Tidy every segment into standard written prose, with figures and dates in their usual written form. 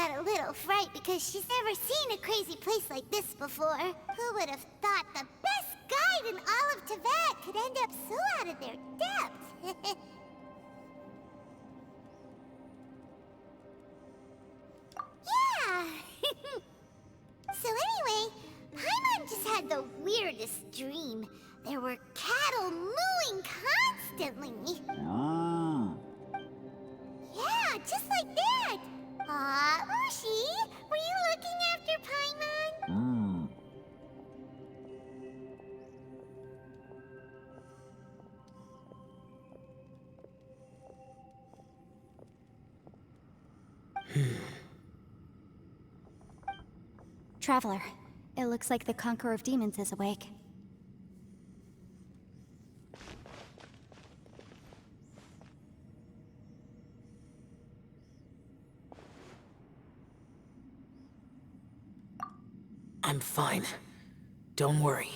got a little fright because she's never seen a crazy place like this before. Who would have thought the best guide in all of Tibet could end up so out of their depth? Yeah! So anyway, Paimon just had the weirdest dream. There were cattle mooing constantly. Yeah, just like that. Aw, Ushi, were you looking after Paimon? Traveler, it looks like the Conqueror of Demons is awake. I'm fine. Don't worry.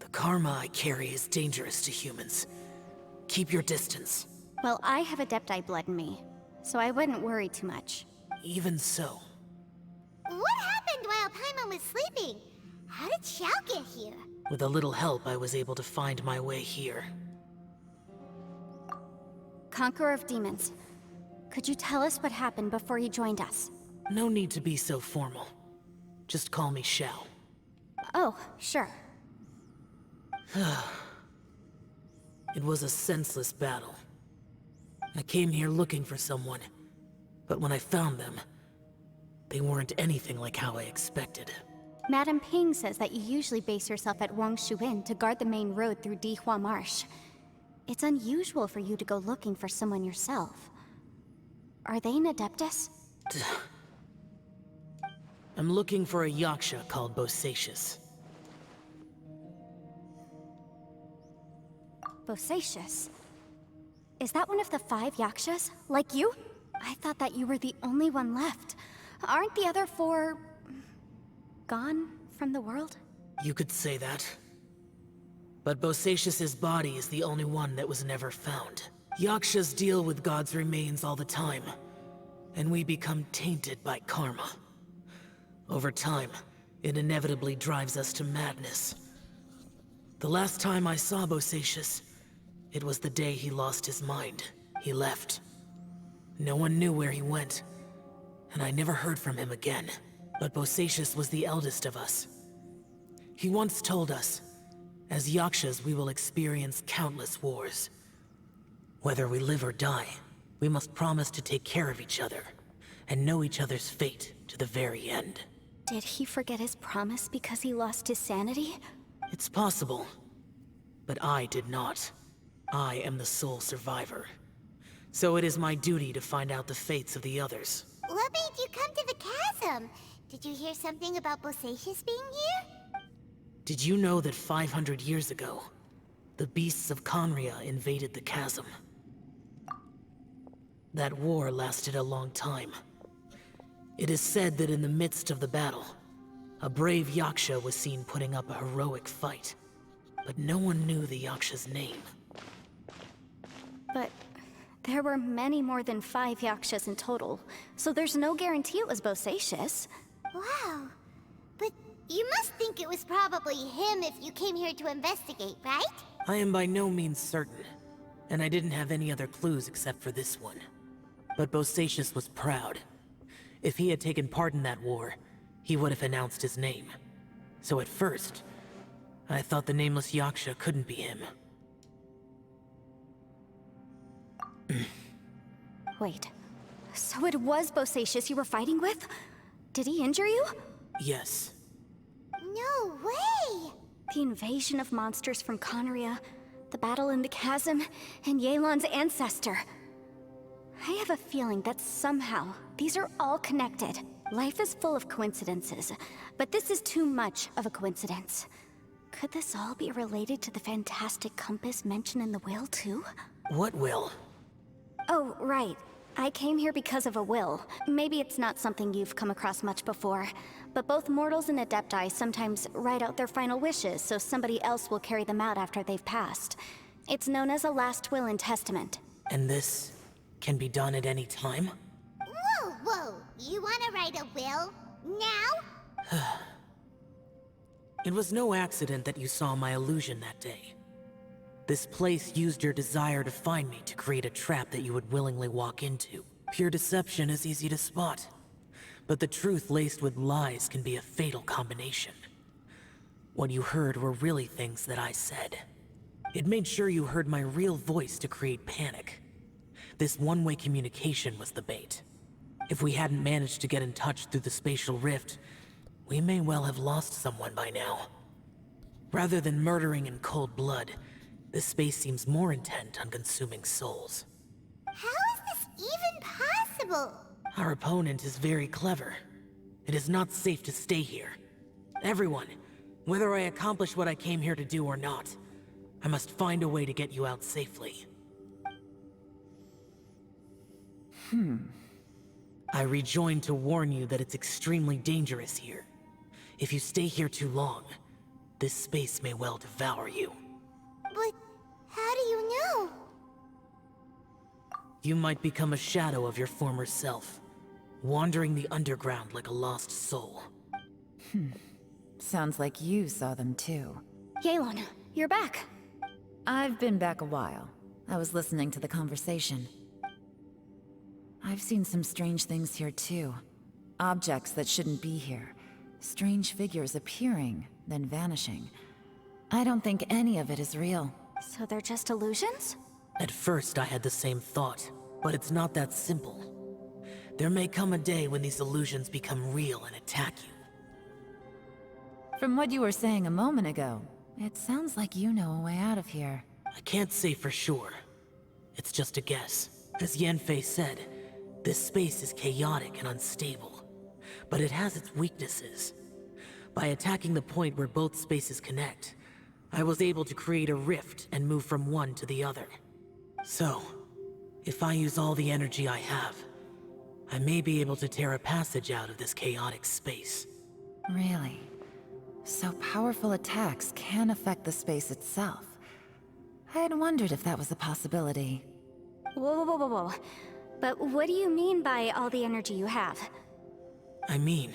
The karma I carry is dangerous to humans. Keep your distance. Well, I have Adepti blood in me, so I wouldn't worry too much. Even so. What happened while Paimon was sleeping? How did Xiao get here? With a little help, I was able to find my way here. Conqueror of Demons, could you tell us what happened before you joined us? No need to be so formal. Just call me Xiao. Oh, sure. It was a senseless battle. I came here looking for someone, but when I found them, they weren't anything like how I expected. Madame Ping says that you usually base yourself at Wangshu Inn to guard the main road through Dihua Marsh. It's unusual for you to go looking for someone yourself. Are they an Adeptus? I'm looking for a Yaksha called Bosacius. Bosacius? Is that one of the 5 Yakshas? Like you? I thought that you were the only one left. Aren't the other 4... gone from the world? You could say that. But Bosacius's body is the only one that was never found. Yakshas deal with God's remains all the time, and we become tainted by karma. Over time, it inevitably drives us to madness. The last time I saw Bosacius, it was the day he lost his mind. He left. No one knew where he went, and I never heard from him again. But Bosacius was the eldest of us. He once told us, as Yakshas we will experience countless wars. Whether we live or die, we must promise to take care of each other, and know each other's fate to the very end. Did he forget his promise because he lost his sanity? It's possible, but I did not. I am the sole survivor. So it is my duty to find out the fates of the others. What made you come to the chasm? Did you hear something about Bosacius being here? Did you know that 500 years ago, the beasts of Conria invaded the chasm? That war lasted a long time. It is said that in the midst of the battle, a brave Yaksha was seen putting up a heroic fight. But no one knew the Yaksha's name. But there were many more than 5 Yakshas in total, so there's no guarantee it was Bosacius. Wow. But you must think it was probably him if you came here to investigate, right? I am by no means certain, and I didn't have any other clues except for this one. But Bosacius was proud. If he had taken part in that war, he would have announced his name. So at first, I thought the nameless Yaksha couldn't be him. Wait, so it was Bosacius you were fighting with? Did he injure you? Yes. No way! The invasion of monsters from Conria, the battle in the chasm, and Yelan's ancestor. I have a feeling that somehow these are all connected. Life is full of coincidences, but this is too much of a coincidence. Could this all be related to the fantastic compass mentioned in the will, too? What will? Oh, right. I came here because of a will. Maybe it's not something you've come across much before, but both mortals and adepti sometimes write out their final wishes so somebody else will carry them out after they've passed. It's known as a last will and testament. And this can be done at any time? Whoa, whoa! You wanna write a will? Now? It was no accident that you saw my illusion that day. This place used your desire to find me to create a trap that you would willingly walk into. Pure deception is easy to spot, but the truth laced with lies can be a fatal combination. What you heard were really things that I said. It made sure you heard my real voice to create panic. This one-way communication was the bait. If we hadn't managed to get in touch through the spatial rift, we may well have lost someone by now. Rather than murdering in cold blood, this space seems more intent on consuming souls. How is this even possible? Our opponent is very clever. It is not safe to stay here. Everyone, whether I accomplish what I came here to do or not, I must find a way to get you out safely. I rejoined to warn you that it's extremely dangerous here. If you stay here too long, this space may well devour you. But how do you know? You might become a shadow of your former self, wandering the underground like a lost soul. Sounds like you saw them too. Yelan, you're back. I've been back a while. I was listening to the conversation. I've seen some strange things here too. Objects that shouldn't be here. Strange figures appearing, then vanishing. I don't think any of it is real. So they're just illusions? At first I had the same thought, but it's not that simple. There may come a day when these illusions become real and attack you. From what you were saying a moment ago, it sounds like you know a way out of here. I can't say for sure. It's just a guess. As Yanfei said, this space is chaotic and unstable, but it has its weaknesses. By attacking the point where both spaces connect, I was able to create a rift and move from one to the other. So, if I use all the energy I have, I may be able to tear a passage out of this chaotic space. Really? So powerful attacks can affect the space itself. I had wondered if that was a possibility. Whoa, whoa, whoa, whoa. But what do you mean by all the energy you have? I mean,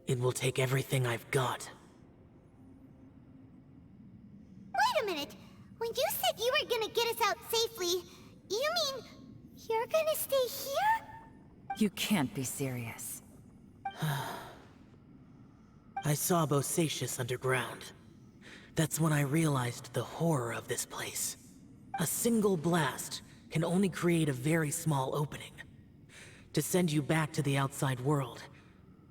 it will take everything I've got. Wait a minute! When you said you were gonna get us out safely, you mean you're gonna stay here? You can't be serious. I saw Bosacius underground. That's when I realized the horror of this place. A single blast can only create a very small opening. To send you back to the outside world,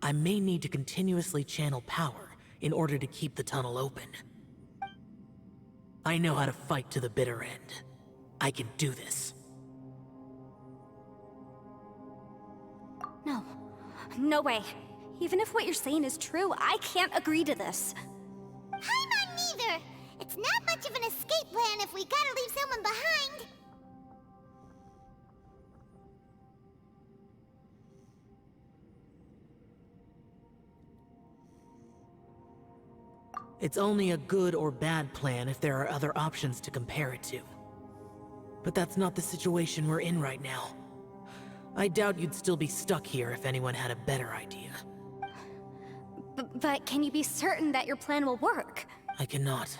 I may need to continuously channel power in order to keep the tunnel open. I know how to fight to the bitter end. I can do this. No. No way. Even if what you're saying is true, I can't agree to this. I'm on neither! It's not much of an escape plan if we gotta leave someone behind! It's only a good or bad plan if there are other options to compare it to. But that's not the situation we're in right now. I doubt you'd still be stuck here if anyone had a better idea. But can you be certain that your plan will work? I cannot.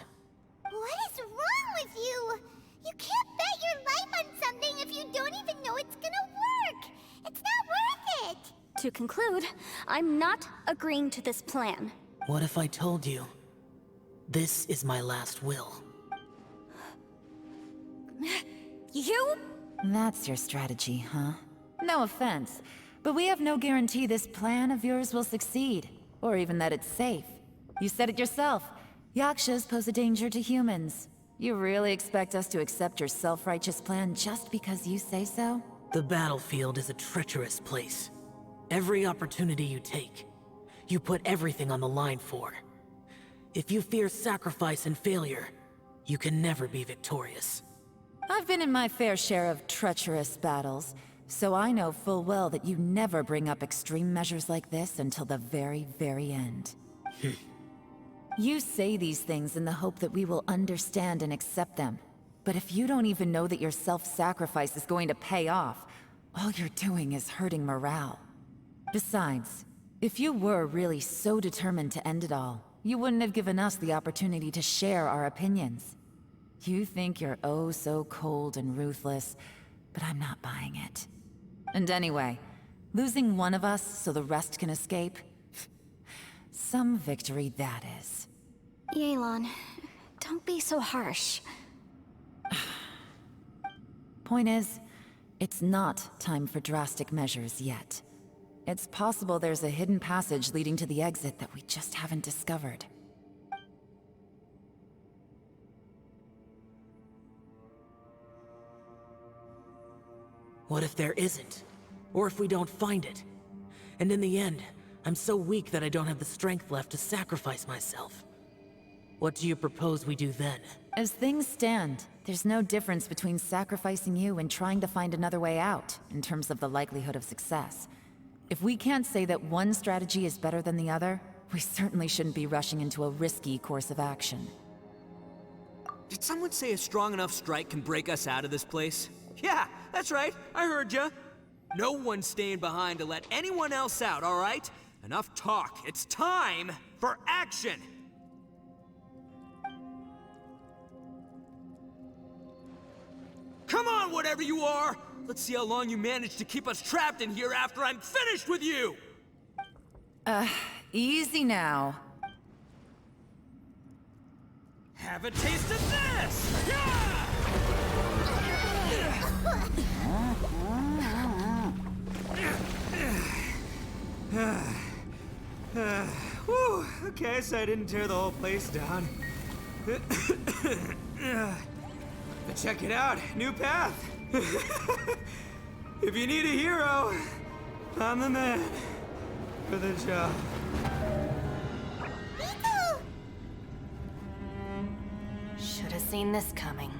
What is wrong with you? You can't bet your life on something if you don't even know it's gonna work! It's not worth it! To conclude, I'm not agreeing to this plan. What if I told you? This is my last will. You? That's your strategy, huh? No offense, but we have no guarantee this plan of yours will succeed, or even that it's safe. You said it yourself. Yakshas pose a danger to humans. You really expect us to accept your self-righteous plan just because you say so? The battlefield is a treacherous place. Every opportunity you take, you put everything on the line for. If you fear sacrifice and failure, you can never be victorious. I've been in my fair share of treacherous battles, So I know full well that you never bring up extreme measures like this until the very, very end. You say these things in the hope that we will understand and accept them. But if you don't even know that your self-sacrifice is going to pay off, all you're doing is hurting morale. Besides, if you were really so determined to end it all, you wouldn't have given us the opportunity to share our opinions. You think you're oh so cold and ruthless, but I'm not buying it. And anyway, losing one of us so the rest can escape? Some victory that is. Yelan, don't be so harsh. Point is, it's not time for drastic measures yet. It's possible there's a hidden passage leading to the exit that we just haven't discovered. What if there isn't? Or if we don't find it? And in the end, I'm so weak that I don't have the strength left to sacrifice myself. What do you propose we do then? As things stand, there's no difference between sacrificing you and trying to find another way out, in terms of the likelihood of success. If we can't say that one strategy is better than the other, we certainly shouldn't be rushing into a risky course of action. Did someone say a strong enough strike can break us out of this place? Yeah, that's right, I heard ya. No one's staying behind to let anyone else out, all right? Enough talk, it's time for action! Come on, whatever you are! Let's see how long you manage to keep us trapped in here after I'm finished with you! Easy now. Have a taste of this! Yeah! Whew, okay, so I didn't tear the whole place down. But check it out, new path. If you need a hero, I'm the man for the job. Should have seen this coming.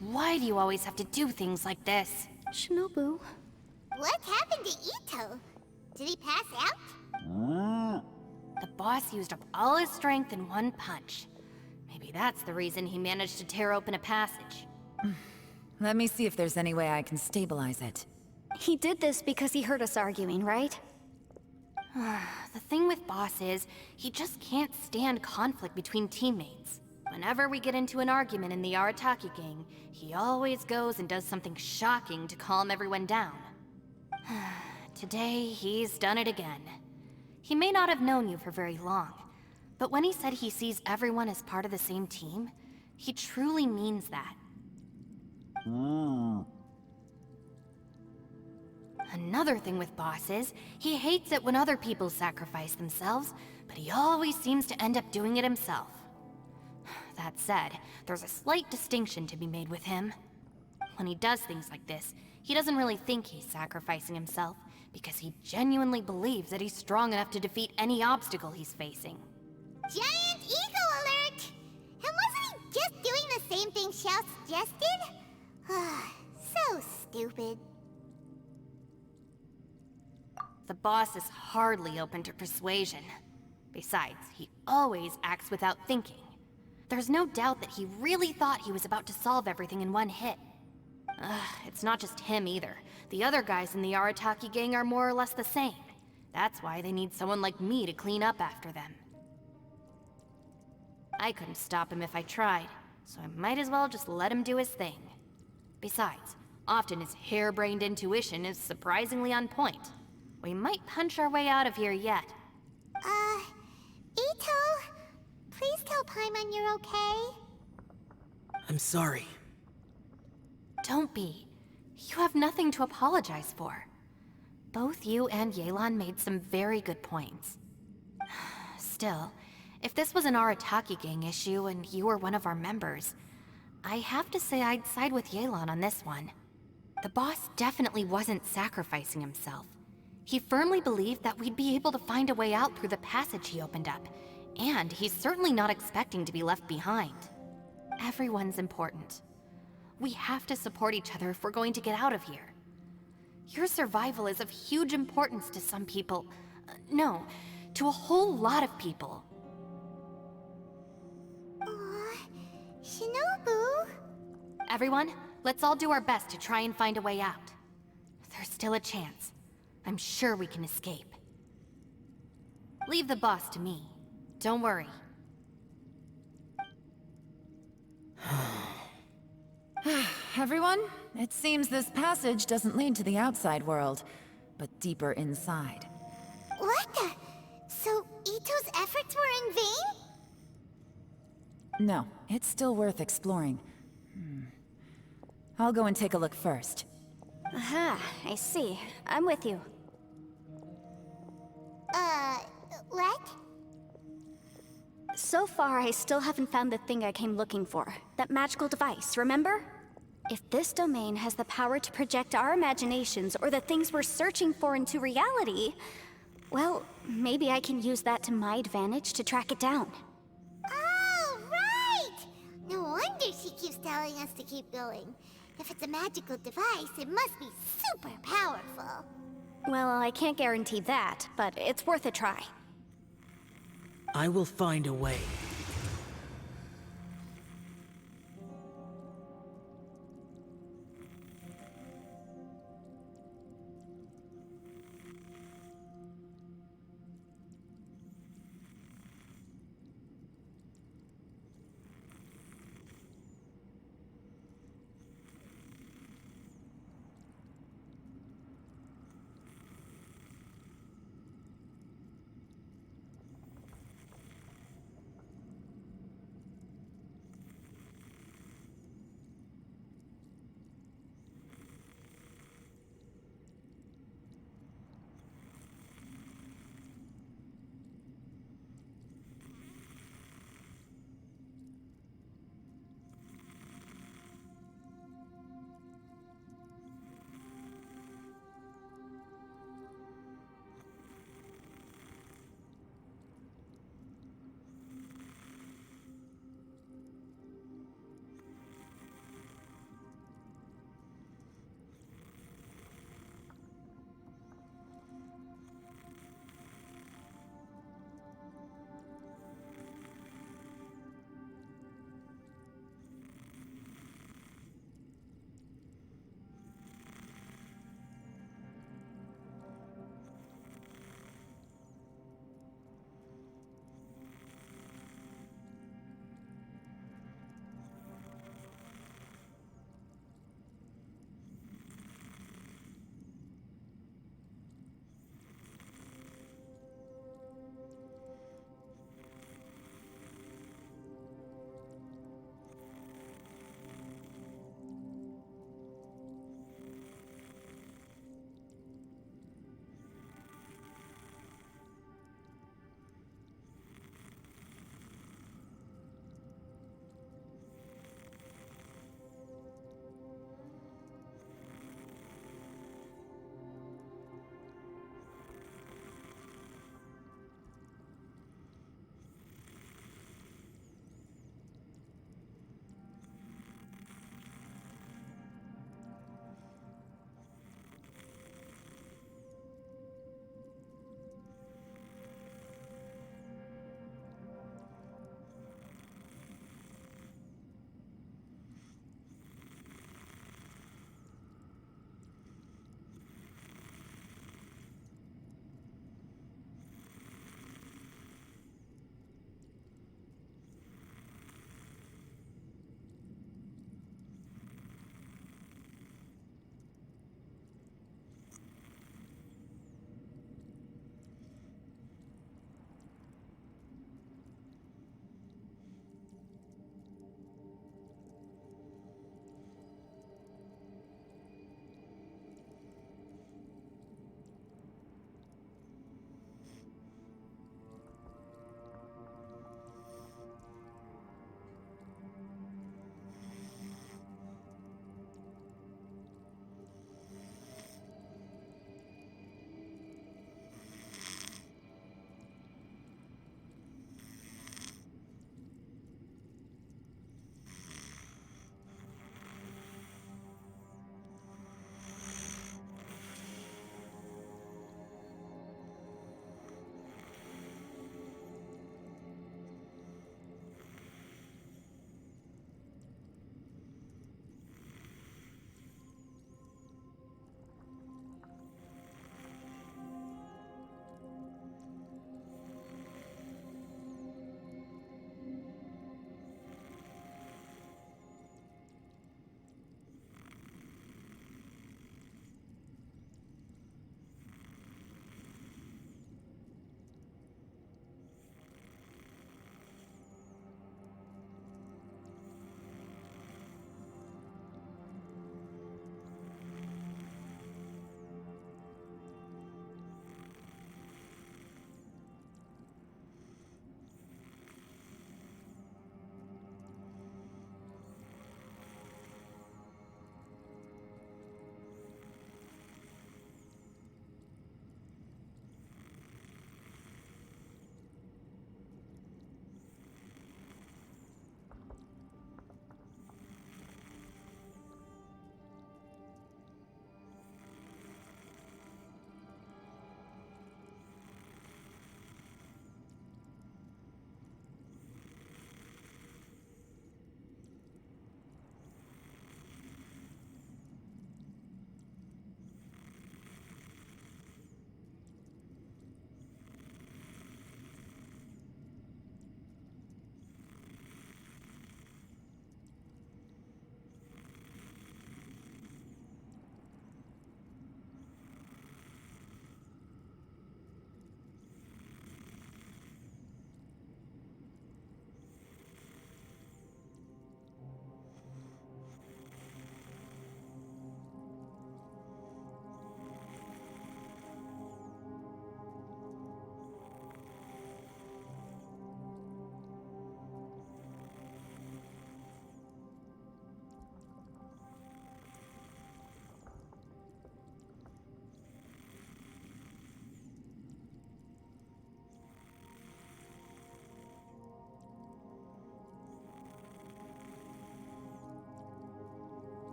Why do you always have to do things like this? Shinobu, What happened to Ito? Did he pass out? The boss used up all his strength in one punch. Maybe that's the reason he managed to tear open a passage. Let me see if there's any way I can stabilize it. he did this because he heard us arguing, right? The thing with Boss is, he just can't stand conflict between teammates. Whenever we get into an argument in the Arataki gang, he always goes and does something shocking to calm everyone down. Today, he's done it again. He may not have known you for very long, but when he said he sees everyone as part of the same team, he truly means that. Another thing with Boss is, he hates it when other people sacrifice themselves, but he always seems to end up doing it himself. That said, there's a slight distinction to be made with him. When he does things like this, he doesn't really think he's sacrificing himself, because he genuinely believes that he's strong enough to defeat any obstacle he's facing. Giant ego alert! And wasn't he just doing the same thing Xiao suggested? So stupid. The boss is hardly open to persuasion. Besides, he always acts without thinking. There's no doubt that he really thought he was about to solve everything in one hit. It's not just him either. The other guys in the Arataki gang are more or less the same. That's why they need someone like me to clean up after them. I couldn't stop him if I tried, so I might as well just let him do his thing. Besides, often his harebrained intuition is surprisingly on point. We might punch our way out of here yet. Ito, please tell Paimon you're okay. I'm sorry. Don't be. You have nothing to apologize for. Both you and Yelan made some very good points. Still, if this was an Arataki gang issue and you were one of our members, I have to say I'd side with Yelan on this one. The boss definitely wasn't sacrificing himself. He firmly believed that we'd be able to find a way out through the passage he opened up, And he's certainly not expecting to be left behind. Everyone's important. We have to support each other if we're going to get out of here. Your survival is of huge importance to some people. No, to a whole lot of people. Aw, Shinobu. Everyone, let's all do our best to try and find a way out. There's still a chance. I'm sure we can escape. Leave the boss to me. Don't worry. Everyone, it seems this passage doesn't lead to the outside world, but deeper inside. What the? So Ito's efforts were in vain? No, it's still worth exploring. I'll go and take a look first. Aha, I see. I'm with you. What? So far, I still haven't found the thing I came looking for. That magical device, remember? If this domain has the power to project our imaginations or the things we're searching for into reality, well, maybe I can use that to my advantage to track it down. Oh, right! No wonder she keeps telling us to keep going. If it's a magical device, it must be super powerful. Well, I can't guarantee that, but it's worth a try. I will find a way.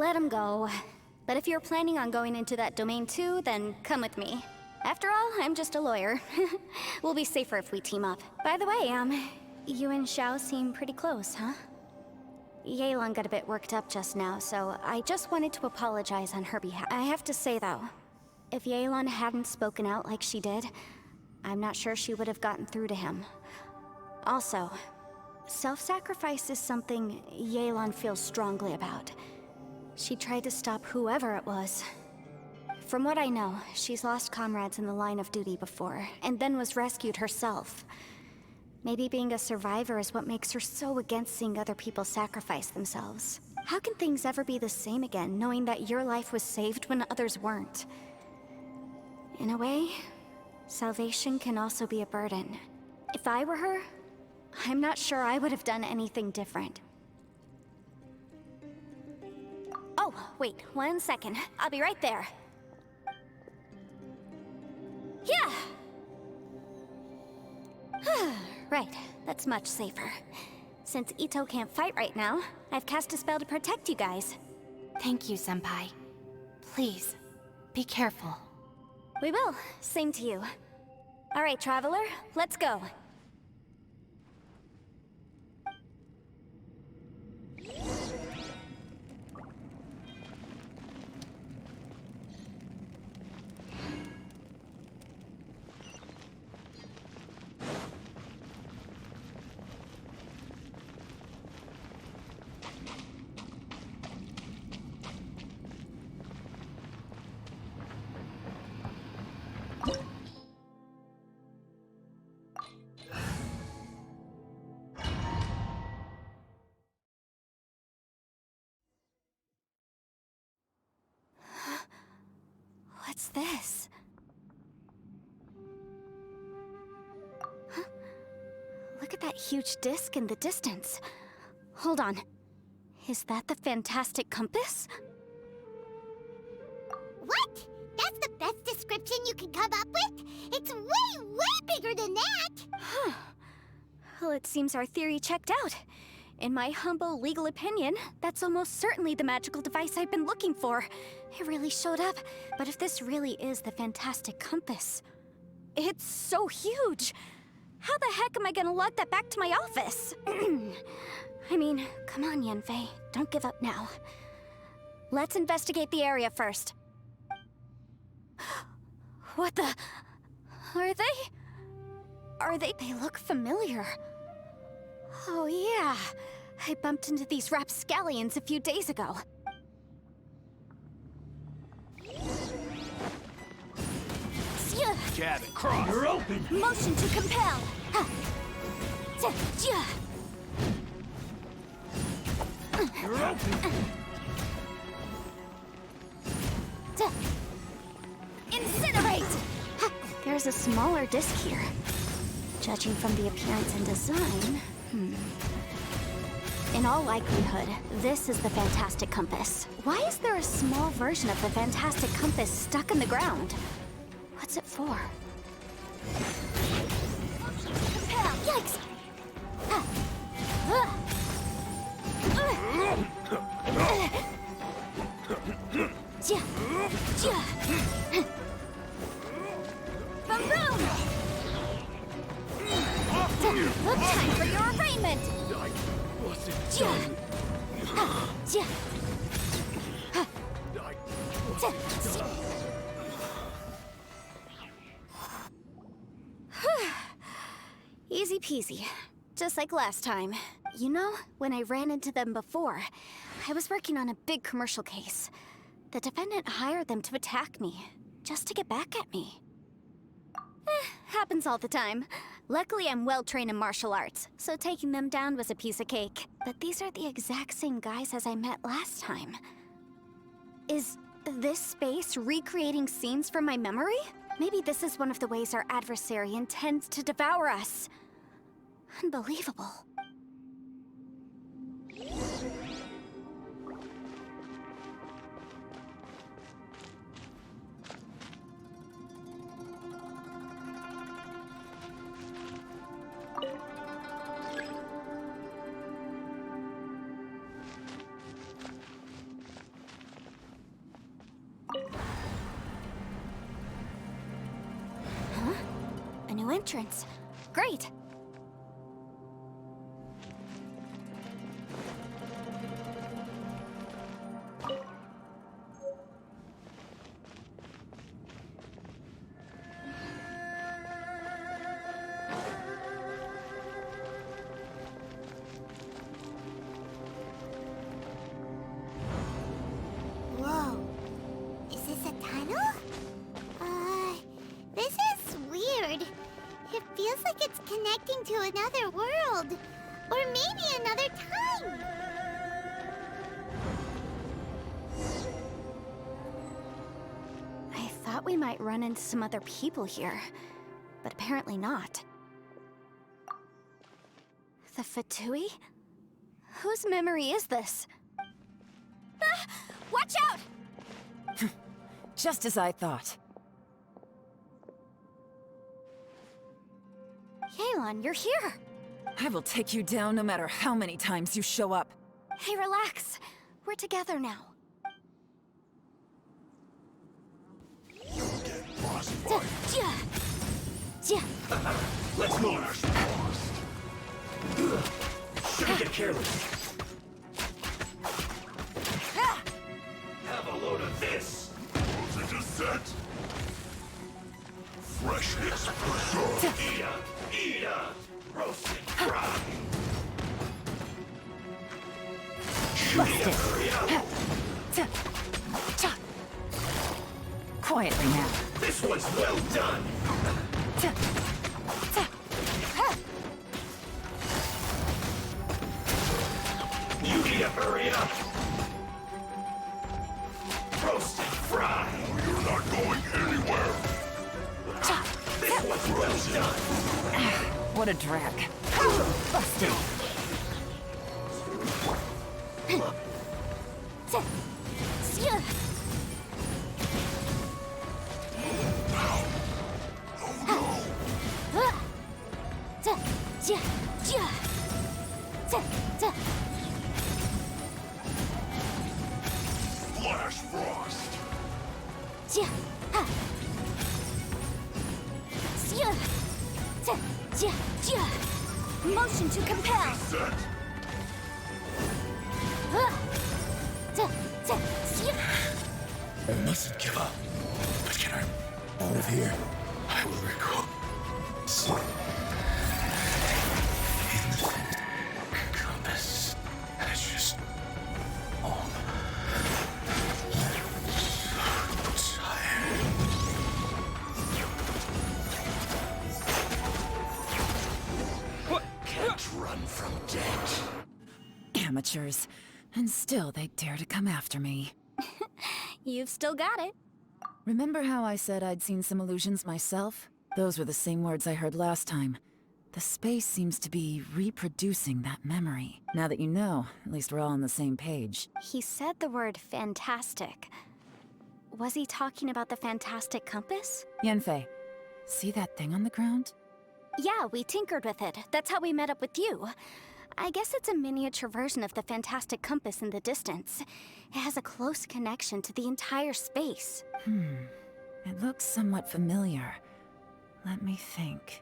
let him go. But if you're planning on going into that domain too, then come with me. After all, I'm just a lawyer. We'll be safer if we team up. By the way, you and Xiao seem pretty close, huh? Yelan got a bit worked up just now, so I just wanted to apologize on her behalf. I have to say though, if Yelan hadn't spoken out like she did, I'm not sure she would have gotten through to him. Also, self-sacrifice is something Yelan feels strongly about. She tried to stop whoever it was. From what I know, she's lost comrades in the line of duty before, and then was rescued herself. Maybe being a survivor is what makes her so against seeing other people sacrifice themselves. How can things ever be the same again, knowing that your life was saved when others weren't? In a way, salvation can also be a burden. If I were her, I'm not sure I would have done anything different. Oh, wait, 1 second. I'll be right there. Yeah! Right, that's much safer. Since Ito can't fight right now, I've cast a spell to protect you guys. Thank you, Senpai. Please, be careful. We will. Same to you. All right, Traveler, let's go. What's this? Huh? Look at that huge disc in the distance. Hold on. Is that the fantastic compass? What? That's the best description you can come up with? It's way, way bigger than that! Huh. Well, it seems our theory checked out. In my humble legal opinion, that's almost certainly the magical device I've been looking for. It really showed up. But if this really is the fantastic compass, it's so huge! How the heck am I gonna lug that back to my office? I mean, come on, Yanfei. Don't give up now. Let's investigate the area first. What the... Are they... They look familiar. Oh yeah, I bumped into these rapscallions a few days ago. Jab and cross. You're open. Motion to compel. You're open. Incinerate! There's a smaller disc here. Judging from the appearance and design, In all likelihood, this is the fantastic compass. Why is there a small version of the fantastic compass stuck in the ground? What's it for? Yikes! Boom! Time for your arraignment! What's it done? Easy peasy. Just like last time. You know, when I ran into them before, I was working on a big commercial case. The defendant hired them to attack me, just to get back at me. Happens all the time. Luckily, I'm well-trained in martial arts, so taking them down was a piece of cake. But these are the exact same guys as I met last time. Is this space recreating scenes from my memory? Maybe this is one of the ways our adversary intends to devour us. Unbelievable. entrance. Great. Whoa. Is this a tunnel? This is weird. It feels like it's connecting to another world. Or maybe another time. I thought we might run into some other people here, but apparently not. The Fatui? Whose memory is this? Ah! Watch out! Just as I thought. Yelan, you're here! I will take you down no matter how many times you show up. Hey, relax. We're together now. Let's move. Shouldn't get careless. Have a load of this. Dosage is set. Fresh hits preserved. Eat up. Roasted fry. Hurry up. Quietly now. This one's well done. You need to hurry up. Roast and fry. You're not going anywhere. This one's well done. What a drag. Busted. Flash frost. Motion to compel! Set. I mustn't give up. But can I out of here? I will recall. Infinite compass. That's just home. I'm so tired. What? Can't run from death. Amateurs. And still they dare to come after me. You've still got it. Remember how I said I'd seen some illusions myself? Those were the same words I heard last time. The space seems to be reproducing that memory. Now that you know, at least we're all on the same page. He said the word fantastic. Was he talking about the fantastic compass? Yanfei, see that thing on the ground? Yeah, we tinkered with it. That's how we met up with you. I guess it's a miniature version of the fantastic compass in the distance. It has a close connection to the entire space. It looks somewhat familiar. Let me think.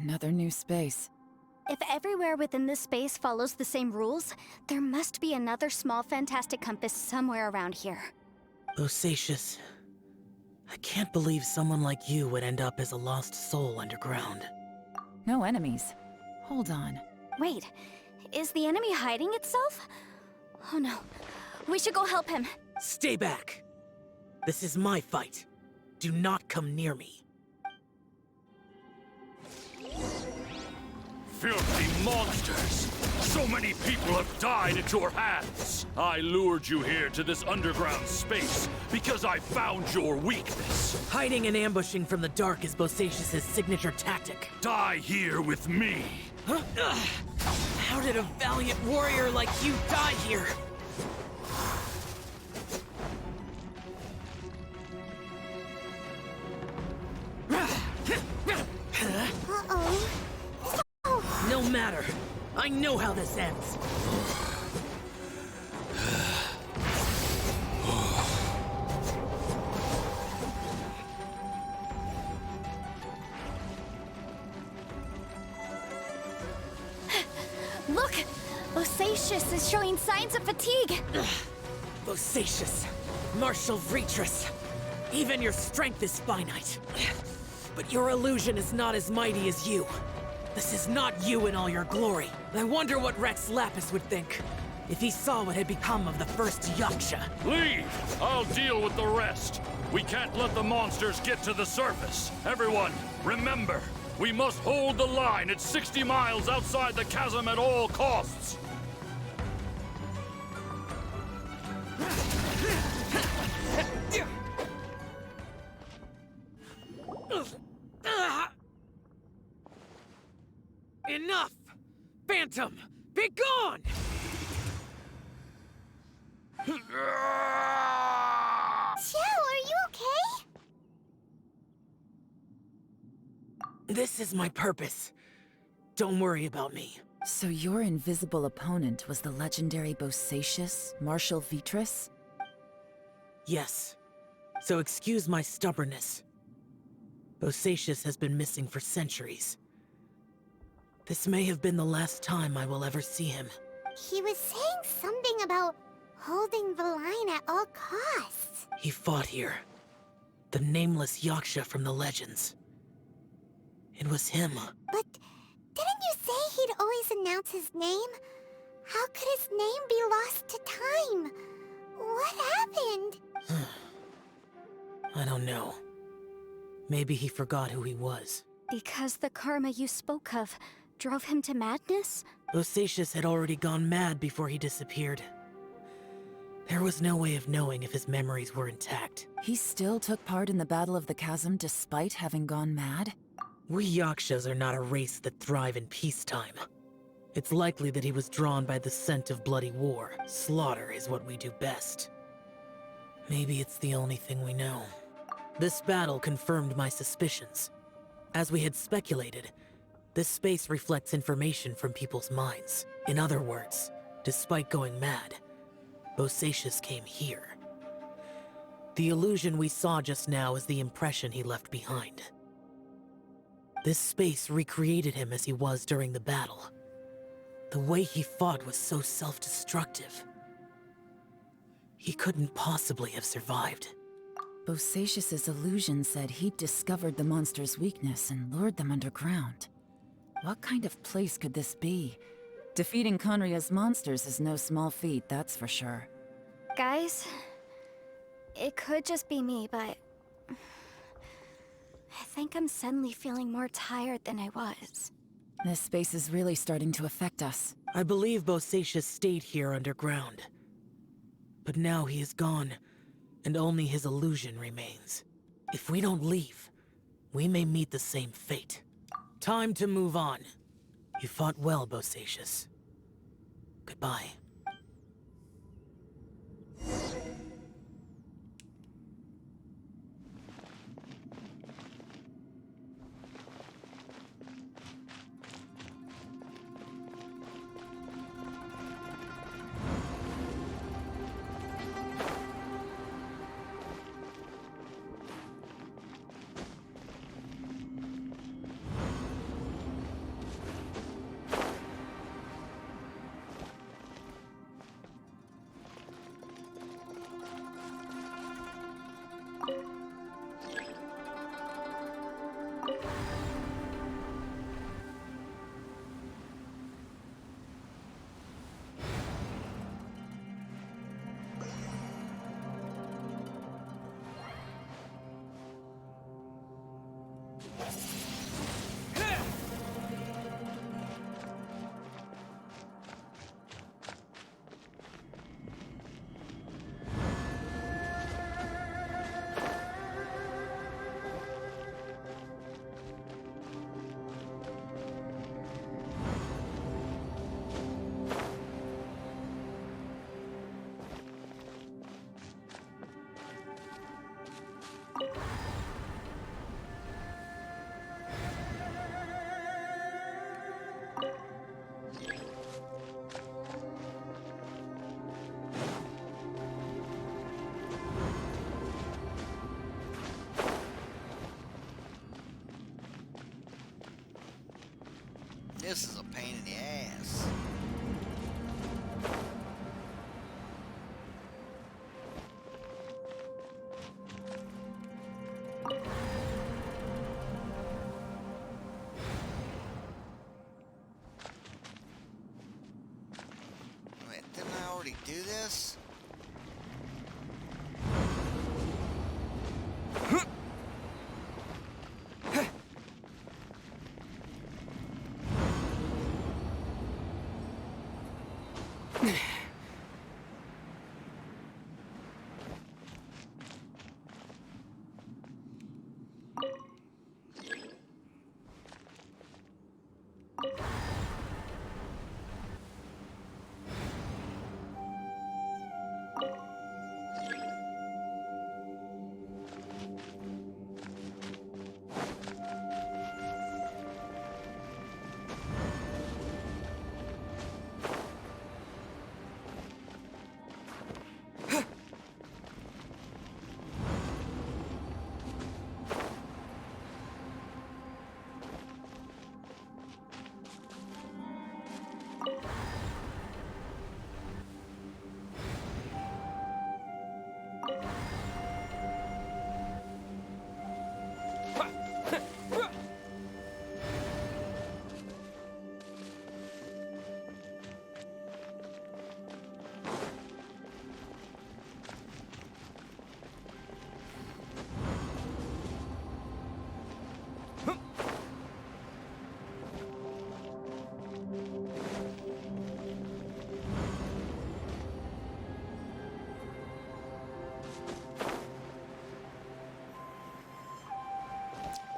Another new space. If everywhere within this space follows the same rules, there must be another small fantastic compass somewhere around here. Bosacius, I can't believe someone like you would end up as a lost soul underground. No enemies. Hold on. Wait, is the enemy hiding itself? Oh no, we should go help him. Stay back! This is my fight. Do not come near me. Filthy monsters! So many people have died at your hands! I lured you here to this underground space because I found your weakness. Hiding and ambushing from the dark is Bosacius' signature tactic. Die here with me! Huh? How did a valiant warrior like you die here? Uh-oh. No matter. I know how this ends. Look! Bosacius is showing signs of fatigue! Bosacius, martial Vitris. Even your strength is finite. But your illusion is not as mighty as you. This is not you in all your glory. I wonder what Rex Lapis would think if he saw what had become of the first Yaksha. Leave! I'll deal with the rest. We can't let the monsters get to the surface. Everyone, remember, we must hold the line at 60 miles outside the chasm at all costs. Enough! Phantom, be gone! Joe, are you okay? This is my purpose. Don't worry about me. So your invisible opponent was the legendary Bosacius, Martial Vitris? Yes. So excuse my stubbornness. Bosacius has been missing for centuries. This may have been the last time I will ever see him. He was saying something about holding the line at all costs. He fought here. The nameless Yaksha from the legends. It was him. But didn't you say he'd always announce his name? How could his name be lost to time? What happened? I don't know. Maybe he forgot who he was. Because the karma you spoke of drove him to madness? Bosacius had already gone mad before he disappeared. There was no way of knowing if his memories were intact. He still took part in the Battle of the Chasm despite having gone mad? We Yakshas are not a race that thrive in peacetime. It's likely that he was drawn by the scent of bloody war. Slaughter is what we do best. Maybe it's the only thing we know. This battle confirmed my suspicions. As we had speculated, this space reflects information from people's minds. In other words, despite going mad, Bosacius came here. The illusion we saw just now is the impression he left behind. This space recreated him as he was during the battle. The way he fought was so self-destructive. He couldn't possibly have survived. Bosacius's illusion said he'd discovered the monster's weakness and lured them underground. What kind of place could this be? Defeating Conria's monsters is no small feat, that's for sure. Guys, it could just be me, but I think I'm suddenly feeling more tired than I was. This space is really starting to affect us. I believe Bosacius stayed here underground. But now he is gone, and only his illusion remains. If we don't leave, we may meet the same fate. Time to move on. You fought well, Bosacius. Goodbye. This is a pain in the ass. Wait, didn't I already do this?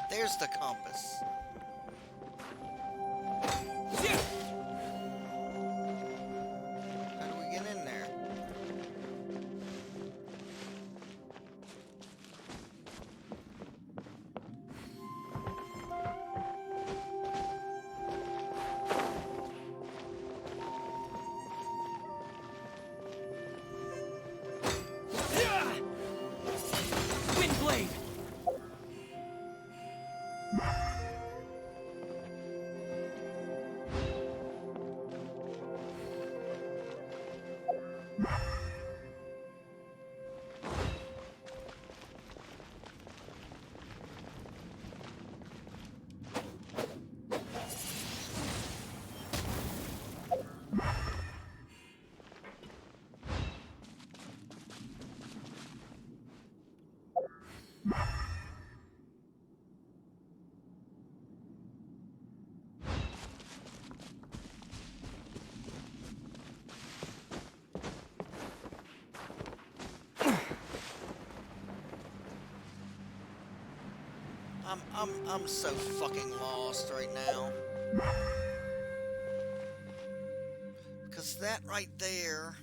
There's the compass. How do we get in there? Windblade! I'm so fucking lost right now. Because that right there...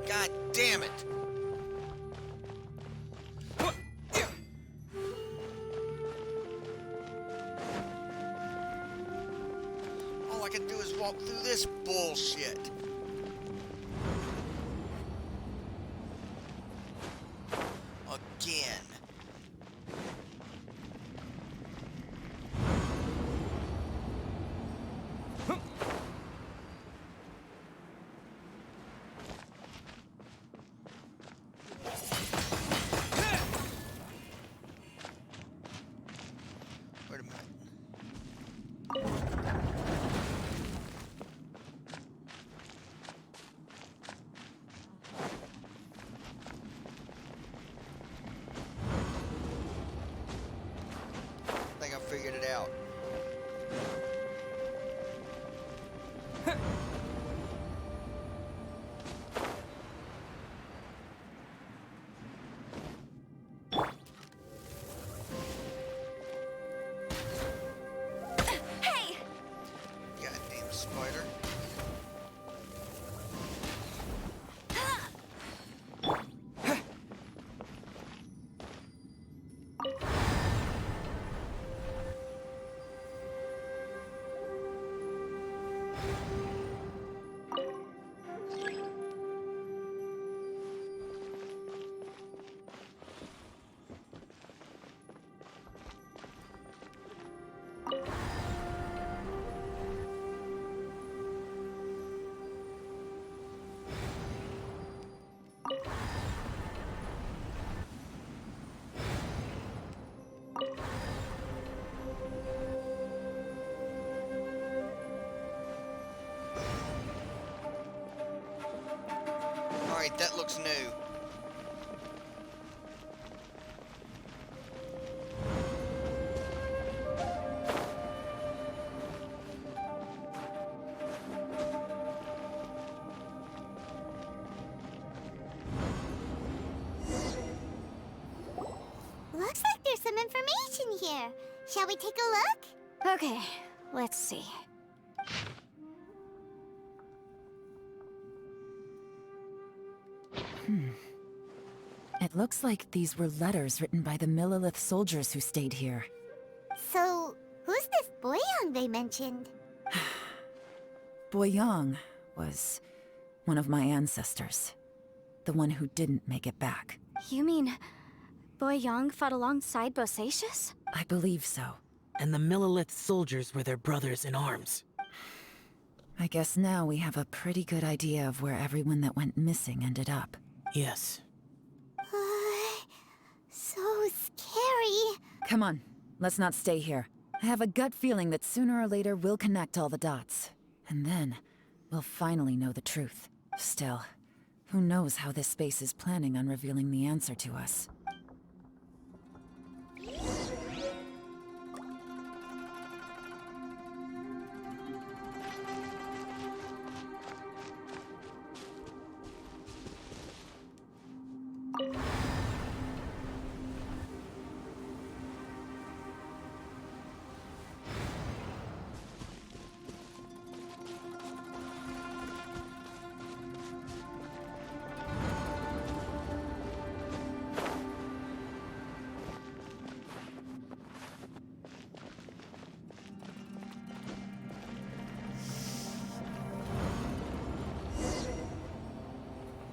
God damn it! All I can do is walk through this bullshit. Again. Wait a minute. I think I figured it out. Hey! Goddamn spider. Alright, that looks new. Looks like there's some information here. Shall we take a look? Okay, let's see. It looks like these were letters written by the Millilith soldiers who stayed here. So, who's this Boyang they mentioned? Boyang was one of my ancestors. The one who didn't make it back. You mean Boyang fought alongside Bosacius? I believe so. And the Millilith soldiers were their brothers in arms. I guess now we have a pretty good idea of where everyone that went missing ended up. Yes. So scary. Come on, let's not stay here. I have a gut feeling that sooner or later we'll connect all the dots. And then, we'll finally know the truth. Still, who knows how this space is planning on revealing the answer to us.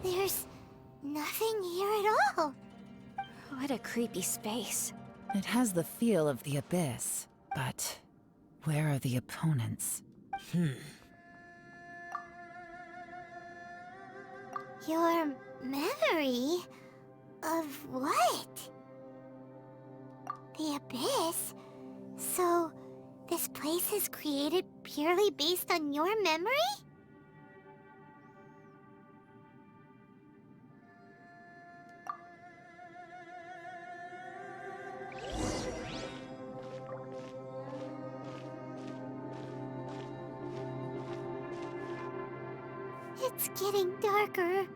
There's nothing here at all. What a creepy space. It has the feel of the abyss, but where are the opponents? Your memory of what? The abyss? So, this place is created purely based on your memory? It's getting darker.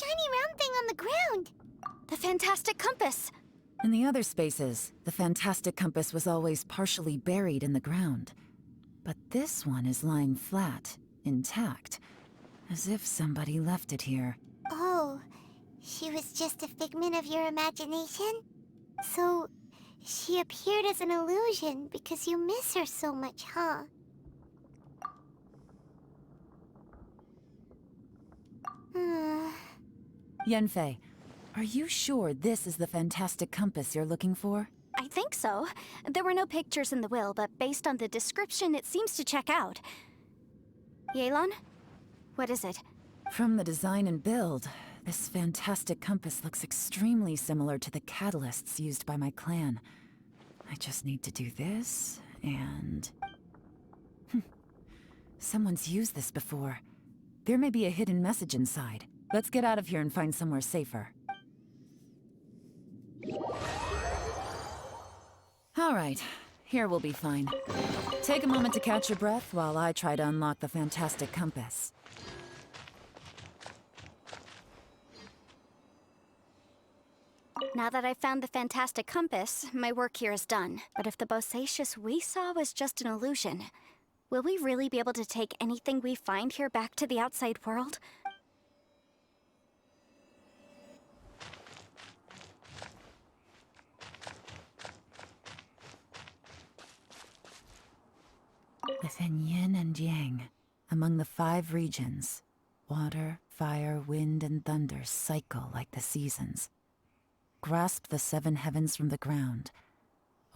shiny round thing on the ground? The fantastic compass! In the other spaces, the fantastic compass was always partially buried in the ground. But this one is lying flat, intact, as if somebody left it here. Oh, she was just a figment of your imagination? So, she appeared as an illusion because you miss her so much, huh? Yanfei, are you sure this is the fantastic compass you're looking for? I think so. There were no pictures in the will, but based on the description, it seems to check out. Yelan? What is it? From the design and build, this fantastic compass looks extremely similar to the catalysts used by my clan. I just need to do this, and... Someone's used this before. There may be a hidden message inside. Let's get out of here and find somewhere safer. All right, here we'll be fine. Take a moment to catch your breath while I try to unlock the fantastic compass. Now that I've found the fantastic compass, my work here is done. But if the Bosacius we saw was just an illusion, will we really be able to take anything we find here back to the outside world? Within yin and yang, among the 5 regions, water, fire, wind, and thunder cycle like the seasons. Grasp the 7 heavens from the ground.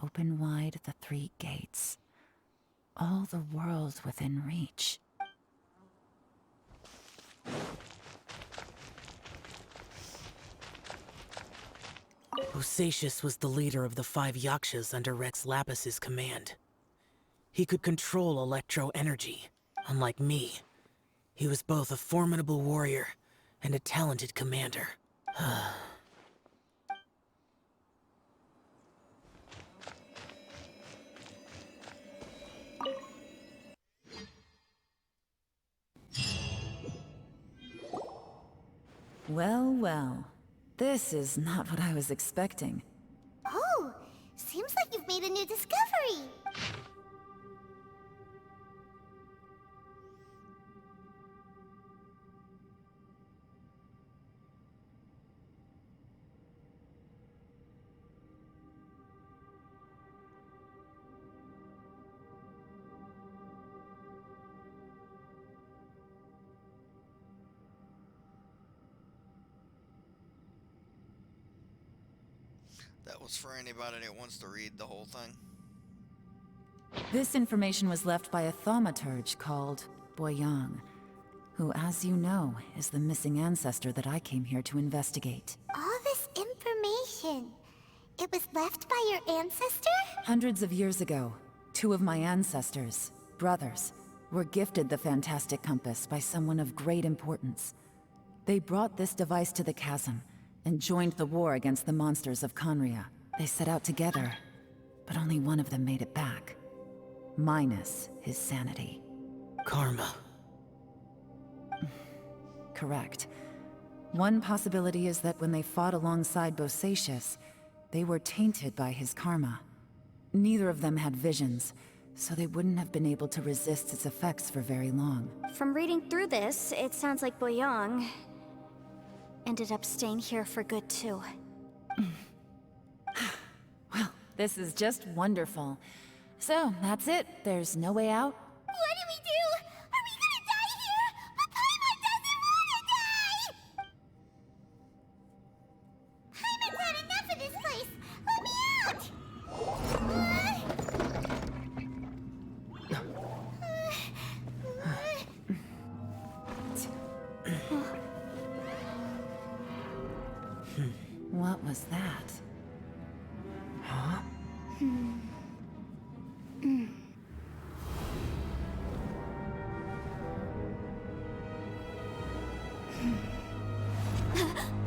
Open wide the 3 gates. All the world within reach. Bosacius was the leader of the 5 Yakshas under Rex Lapis's command. He could control electro-energy. Unlike me, he was both a formidable warrior and a talented commander. Well, well. This is not what I was expecting. Oh, seems like you've made a new discovery. That was for anybody that wants to read the whole thing. This information was left by a thaumaturge called Boyang, who, as you know, is the missing ancestor that I came here to investigate. All this information, it was left by your ancestor? Hundreds of years ago, 2 of my ancestors, brothers, were gifted the fantastic compass by someone of great importance. They brought this device to the chasm and joined the war against the monsters of Conria. They set out together, but only one of them made it back. Minus his sanity. Karma. Correct. One possibility is that when they fought alongside Bosacius, they were tainted by his karma. Neither of them had visions, so they wouldn't have been able to resist its effects for very long. From reading through this, it sounds like Boyang ended up staying here for good too. Well, this is just wonderful. So, that's it. There's no way out? What do we do? Are we gonna die here? But Paimon doesn't wanna die! Paimon's had enough of this place! Let me out! What was that? Huh?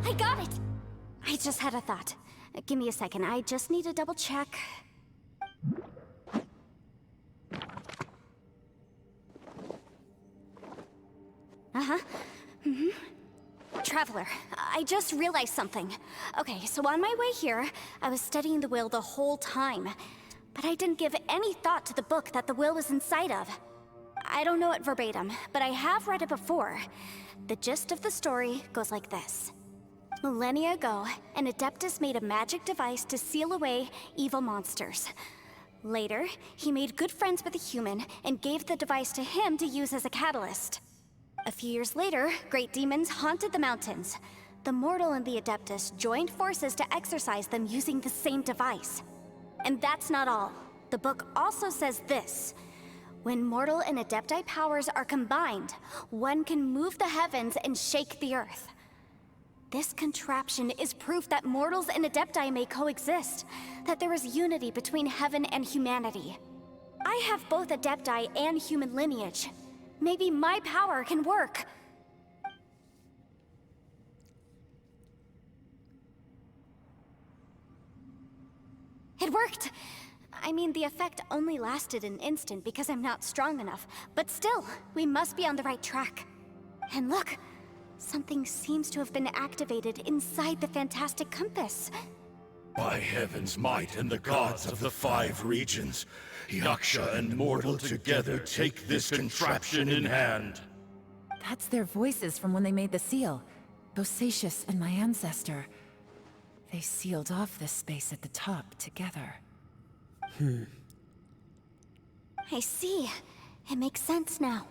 I got it! I just had a thought. Give me a second, I just need to double check. Traveler, I just realized something. Okay, so on my way here, I was studying the will the whole time. But I didn't give any thought to the book that the will was inside of. I don't know it verbatim, but I have read it before. The gist of the story goes like this. Millennia ago, an Adeptus made a magic device to seal away evil monsters. Later, he made good friends with a human and gave the device to him to use as a catalyst. A few years later, great demons haunted the mountains. The mortal and the Adeptus joined forces to exorcise them using the same device. And that's not all. The book also says this. When mortal and Adepti powers are combined, one can move the heavens and shake the earth. This contraption is proof that mortals and Adepti may coexist, that there is unity between heaven and humanity. I have both Adepti and human lineage. Maybe my power can work. It worked! I mean, the effect only lasted an instant because I'm not strong enough, but still, we must be on the right track. And look! Something seems to have been activated inside the fantastic compass. By heaven's might and the gods of the 5 regions, Yaksha and mortal together take this contraption in hand. That's their voices from when they made the seal. Bosacius and my ancestor. They sealed off this space at the top together. I see. It makes sense now.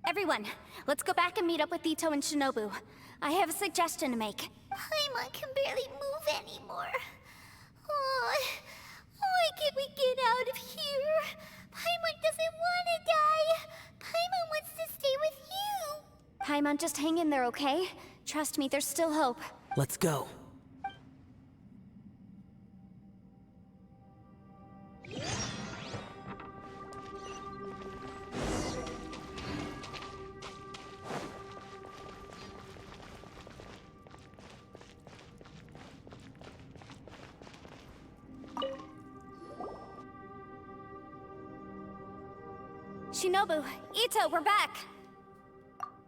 Everyone, let's go back and meet up with Ito and Shinobu. I have a suggestion to make. Paimon can barely move anymore. Oh, why can't we get out of here? Paimon doesn't want to die. Paimon wants to stay with you. Paimon, just hang in there, okay? Trust me, there's still hope. Let's go. Shinobu, Ito, we're back!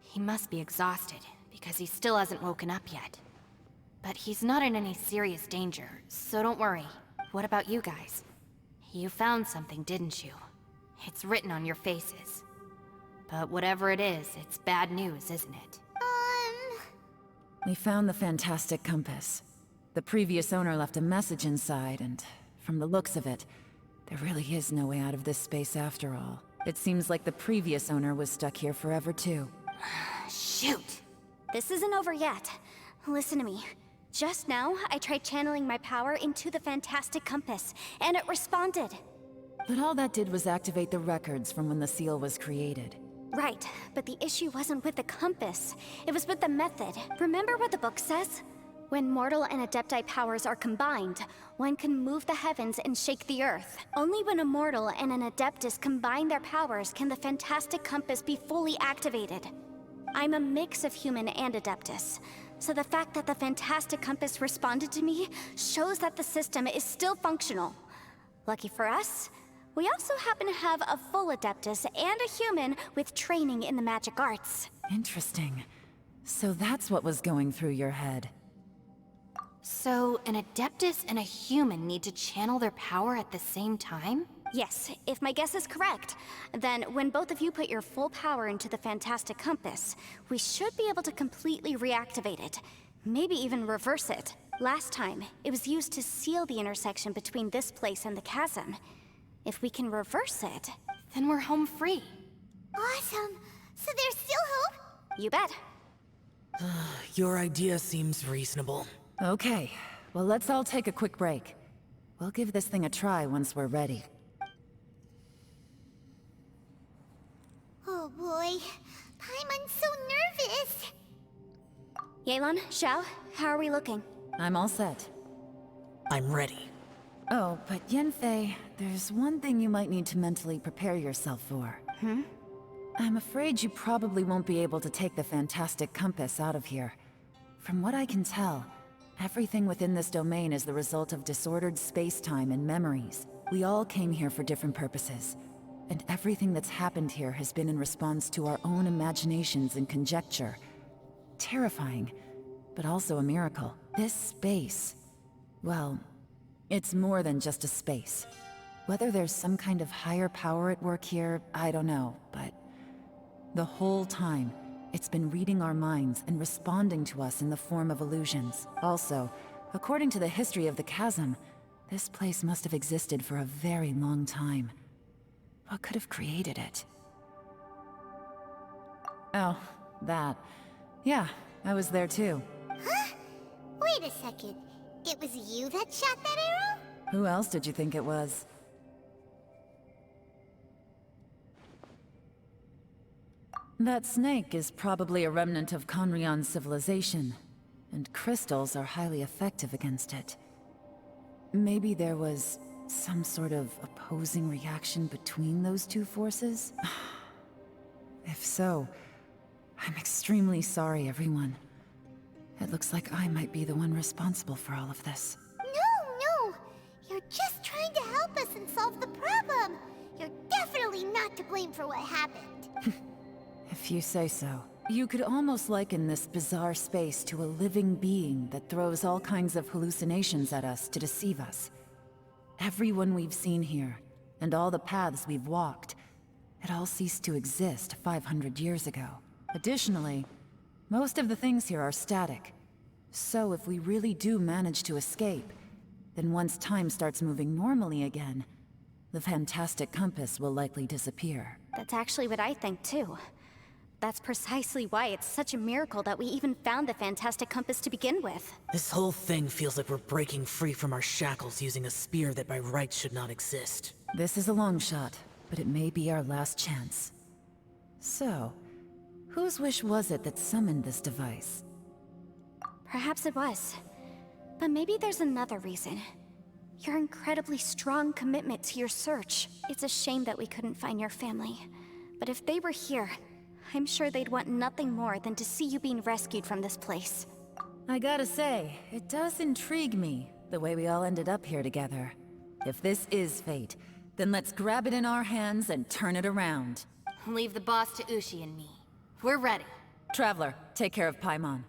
He must be exhausted, because he still hasn't woken up yet. But he's not in any serious danger, so don't worry. What about you guys? You found something, didn't you? It's written on your faces. But whatever it is, it's bad news, isn't it? We found the fantastic compass. The previous owner left a message inside, and from the looks of it, there really is no way out of this space after all. It seems like the previous owner was stuck here forever too. Shoot! This isn't over yet. Listen to me. Just now, I tried channeling my power into the fantastic compass, and it responded. But all that did was activate the records from when the seal was created. Right, but the issue wasn't with the compass. It was with the method. Remember what the book says? When mortal and Adepti powers are combined, one can move the heavens and shake the earth. Only when a mortal and an Adeptus combine their powers can the fantastic compass be fully activated. I'm a mix of human and Adeptus, so the fact that the fantastic compass responded to me shows that the system is still functional. Lucky for us, we also happen to have a full Adeptus and a human with training in the magic arts. Interesting. So that's what was going through your head. So, an Adeptus and a human need to channel their power at the same time? Yes, if my guess is correct, then when both of you put your full power into the fantastic compass, we should be able to completely reactivate it. Maybe even reverse it. Last time, it was used to seal the intersection between this place and the chasm. If we can reverse it, Then we're home free. Awesome. So there's still hope? you bet. Your idea seems reasonable. Okay, well let's all take a quick break. We'll give this thing a try once we're ready. Oh boy. Paimon's so nervous. Yelan, Xiao, how are we looking? I'm all set. I'm ready. Oh, but Yanfei, there's one thing you might need to mentally prepare yourself for. I'm afraid you probably won't be able to take the fantastic compass out of here. From what I can tell, everything within this domain is the result of disordered space-time and memories. We all came here for different purposes, and everything that's happened here has been in response to our own imaginations and conjecture. Terrifying, but also a miracle. This space, well, it's more than just a space. Whether there's some kind of higher power at work here, I don't know, but the whole time, it's been reading our minds and responding to us in the form of illusions. Also, according to the history of the chasm, this place must have existed for a very long time. What could have created it? Oh, that. Yeah, I was there too. Huh? Wait a second. It was you that shot that arrow? Who else did you think it was? That snake is probably a remnant of Conrion's civilization, and crystals are highly effective against it. Maybe there was some sort of opposing reaction between those two forces? If so, I'm extremely sorry, everyone. It looks like I might be the one responsible for all of this. No! You're just trying to help us and solve the problem! You're definitely not to blame for what happened. If you say so. You could almost liken this bizarre space to a living being that throws all kinds of hallucinations at us to deceive us. Everyone we've seen here, and all the paths we've walked, it all ceased to exist 500 years ago. Additionally, most of the things here are static. So if we really do manage to escape, then once time starts moving normally again, the fantastic compass will likely disappear. That's actually what I think too. That's precisely why it's such a miracle that we even found the fantastic compass to begin with. This whole thing feels like we're breaking free from our shackles using a spear that by rights should not exist. This is a long shot, but it may be our last chance. So, whose wish was it that summoned this device? Perhaps it was. But maybe there's another reason. Your incredibly strong commitment to your search. It's a shame that we couldn't find your family. But if they were here, I'm sure they'd want nothing more than to see you being rescued from this place. I gotta say, it does intrigue me, the way we all ended up here together. If this is fate, then let's grab it in our hands and turn it around. Leave the boss to Ushi and me. We're ready. Traveler, take care of Paimon.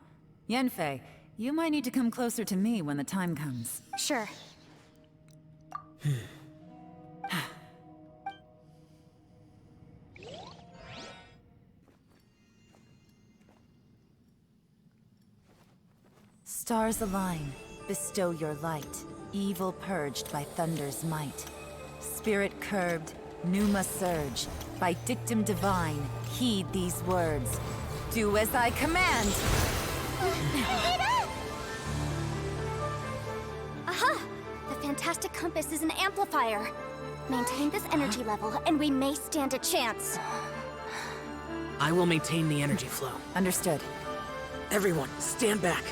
Yanfei, you might need to come closer to me when the time comes. Sure. Stars align, bestow your light. Evil purged by thunder's might. Spirit curbed, pneuma surge. By dictum divine, heed these words. Do as I command! Aha! The fantastic compass is an amplifier. Maintain this energy level, and we may stand a chance. I will maintain the energy flow. Understood. Everyone, stand back.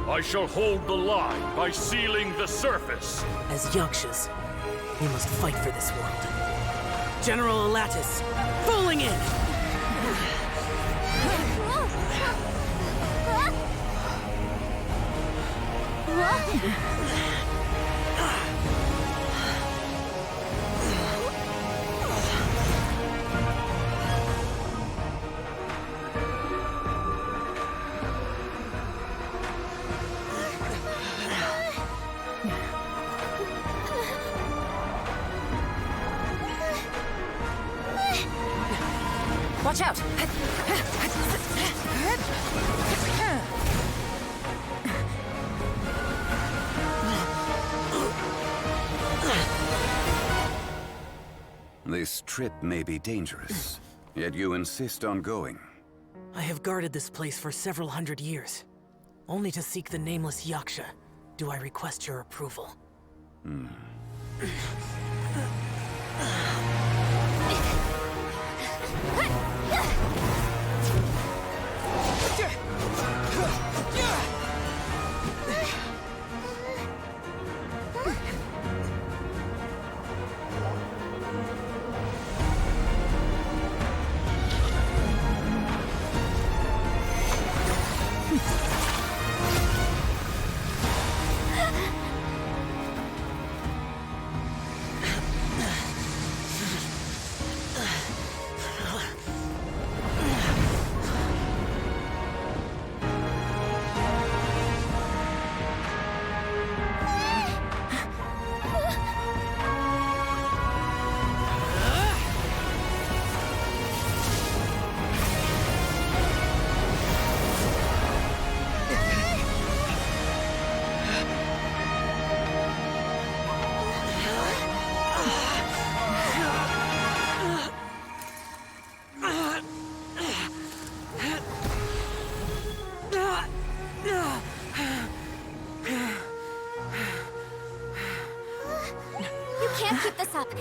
I shall hold the line by sealing the surface. As Yakshas, we must fight for this world. General Alatus, falling in! Watch out! This trip may be dangerous, yet you insist on going. I have guarded this place for several hundred years. Only to seek the nameless Yaksha, do I request your approval.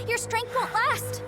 Your strength won't last!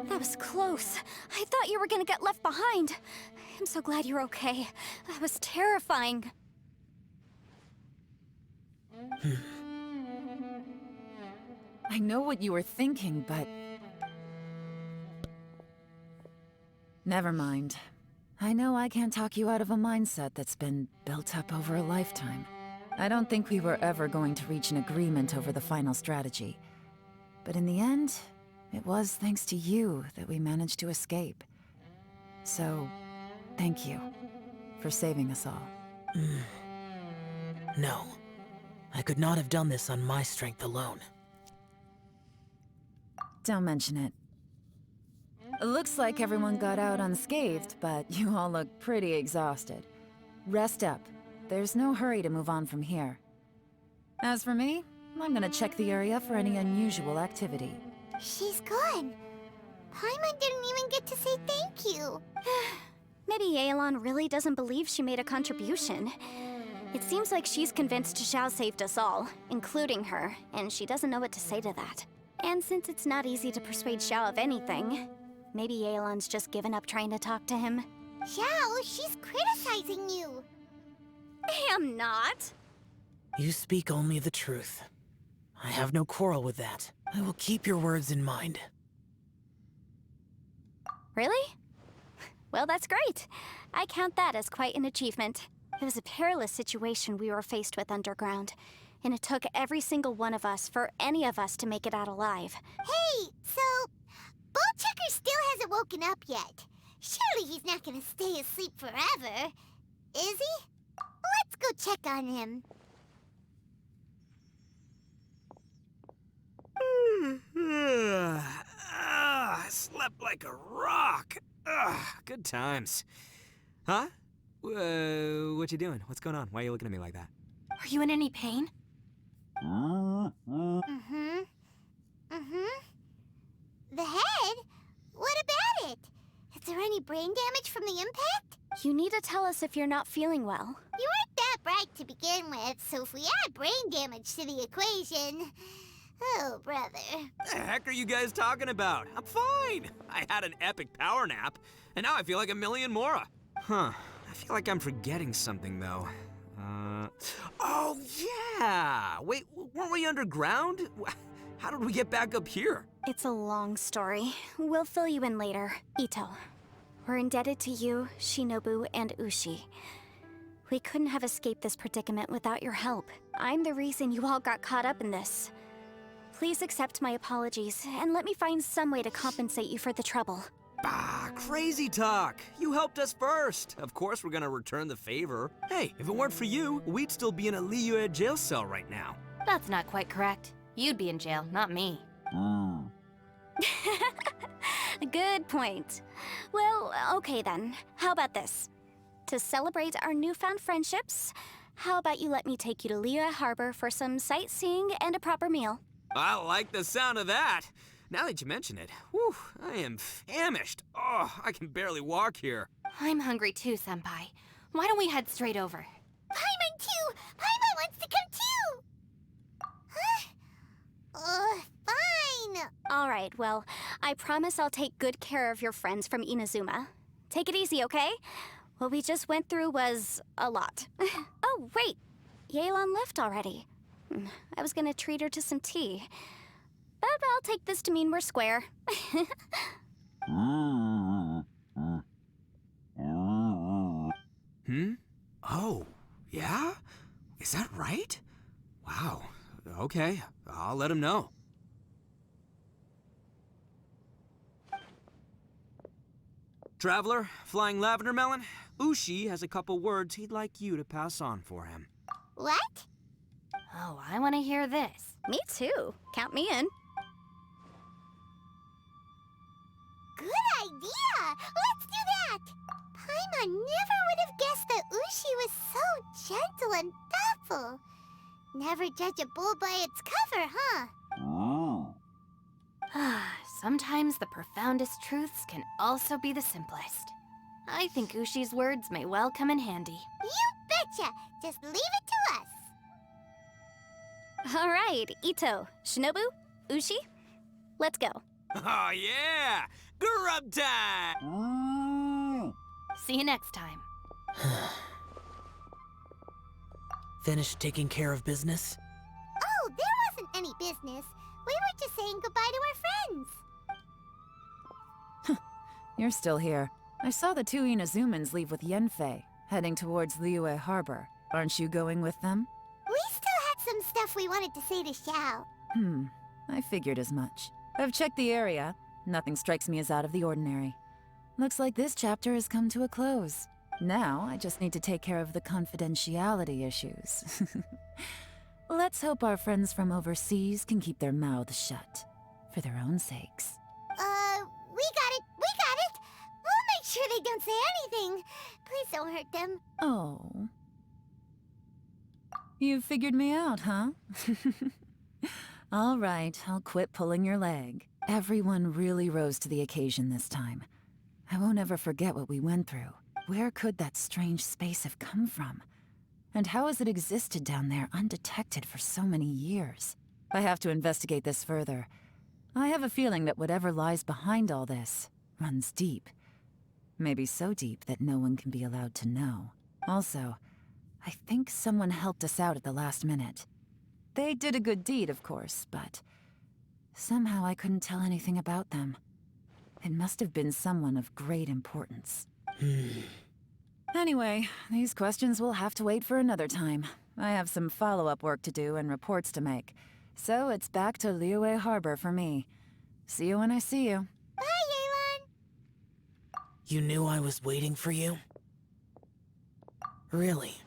That was close. I thought you were gonna get left behind. I'm so glad you're okay. That was terrifying. I know what you were thinking, but... Never mind. I know I can't talk you out of a mindset that's been built up over a lifetime. I don't think we were ever going to reach an agreement over the final strategy. But in the end, it was thanks to you that we managed to escape. So, thank you for saving us all. No. I could not have done this on my strength alone. Don't mention it. It looks like everyone got out unscathed, but you all look pretty exhausted. Rest up. There's no hurry to move on from here. As for me, I'm gonna check the area for any unusual activity. She's gone. Paimon didn't even get to say thank you. Maybe Yelan really doesn't believe she made a contribution. It seems like she's convinced Xiao saved us all, including her, and she doesn't know what to say to that. And since it's not easy to persuade Xiao of anything, maybe Yelan's just given up trying to talk to him. Xiao, she's criticizing you. I am not. You speak only the truth. I have no quarrel with that. I will keep your words in mind. Really? Well, that's great. I count that as quite an achievement. It was a perilous situation we were faced with underground, and it took every single one of us for any of us to make it out alive. Hey, so Bullchecker still hasn't woken up yet. Surely he's not gonna stay asleep forever, is he? Let's go check on him. I slept like a rock. Good times. Huh? What you doing? What's going on? Why are you looking at me like that? Are you in any pain? The head? What about it? Is there any brain damage from the impact? You need to tell us if you're not feeling well. You weren't that bright to begin with, so if we add brain damage to the equation... Oh, brother. The heck are you guys talking about? I'm fine. I had an epic power nap, and now I feel like a million more. Huh. I feel like I'm forgetting something, though. Oh, yeah! Wait, weren't we underground? How did we get back up here? It's a long story. We'll fill you in later. Ito, we're indebted to you, Shinobu, and Ushi. We couldn't have escaped this predicament without your help. I'm the reason you all got caught up in this. Please accept my apologies, and let me find some way to compensate you for the trouble. Bah, crazy talk. You helped us first. Of course we're gonna return the favor. Hey, if it weren't for you, we'd still be in a Liyue jail cell right now. That's not quite correct. You'd be in jail, not me. Good point. Well, okay then. How about this? To celebrate our newfound friendships, how about you let me take you to Liyue Harbor for some sightseeing and a proper meal? I like the sound of that. Now that you mention it, whew, I am famished. Oh, I can barely walk here. I'm hungry too, Senpai. Why don't we head straight over? Paimon too! Paimon wants to come too! Huh? Fine! Alright, well, I promise I'll take good care of your friends from Inazuma. Take it easy, okay? What we just went through was a lot. Oh, wait! Yelan left already. I was gonna treat her to some tea. But I'll take this to mean we're square. Oh, yeah? Is that right? Wow. Okay, I'll let him know. Traveler, Flying Lavender Melon, Ushi has a couple words he'd like you to pass on for him. What? Oh, I want to hear this. Me too. Count me in. Good idea! Let's do that! Paimon never would have guessed that Ushi was so gentle and thoughtful. Never judge a bull by its cover, huh? Sometimes the profoundest truths can also be the simplest. I think Ushi's words may well come in handy. You betcha! Just leave it to us! All right, Ito, Shinobu, Ushi, let's go. Oh, yeah! Grub time! See you next time. Finished taking care of business? Oh, there wasn't any business. We were just saying goodbye to our friends. You're still here. I saw the two Inazumans leave with Yenfei, heading towards Liyue Harbor. Aren't you going with them? We still had some stuff we wanted to say to Xiao. I figured as much. I've checked the area. Nothing strikes me as out of the ordinary. Looks like this chapter has come to a close. Now, I just need to take care of the confidentiality issues. Let's hope our friends from overseas can keep their mouths shut. For their own sakes. We got it! We got it! We'll make sure they don't say anything. Please don't hurt them. Oh. You figured me out, huh? All right, I'll quit pulling your leg. Everyone really rose to the occasion this time. I won't ever forget what we went through. Where could that strange space have come from? And how has it existed down there undetected for so many years? I have to investigate this further. I have a feeling that whatever lies behind all this runs deep. Maybe so deep that no one can be allowed to know. Also, I think someone helped us out at the last minute. They did a good deed, of course, but somehow I couldn't tell anything about them. It must have been someone of great importance. Anyway, these questions will have to wait for another time. I have some follow-up work to do and reports to make. So it's back to Liyue Harbor for me. See you when I see you. Bye, Yelan! You knew I was waiting for you? Really?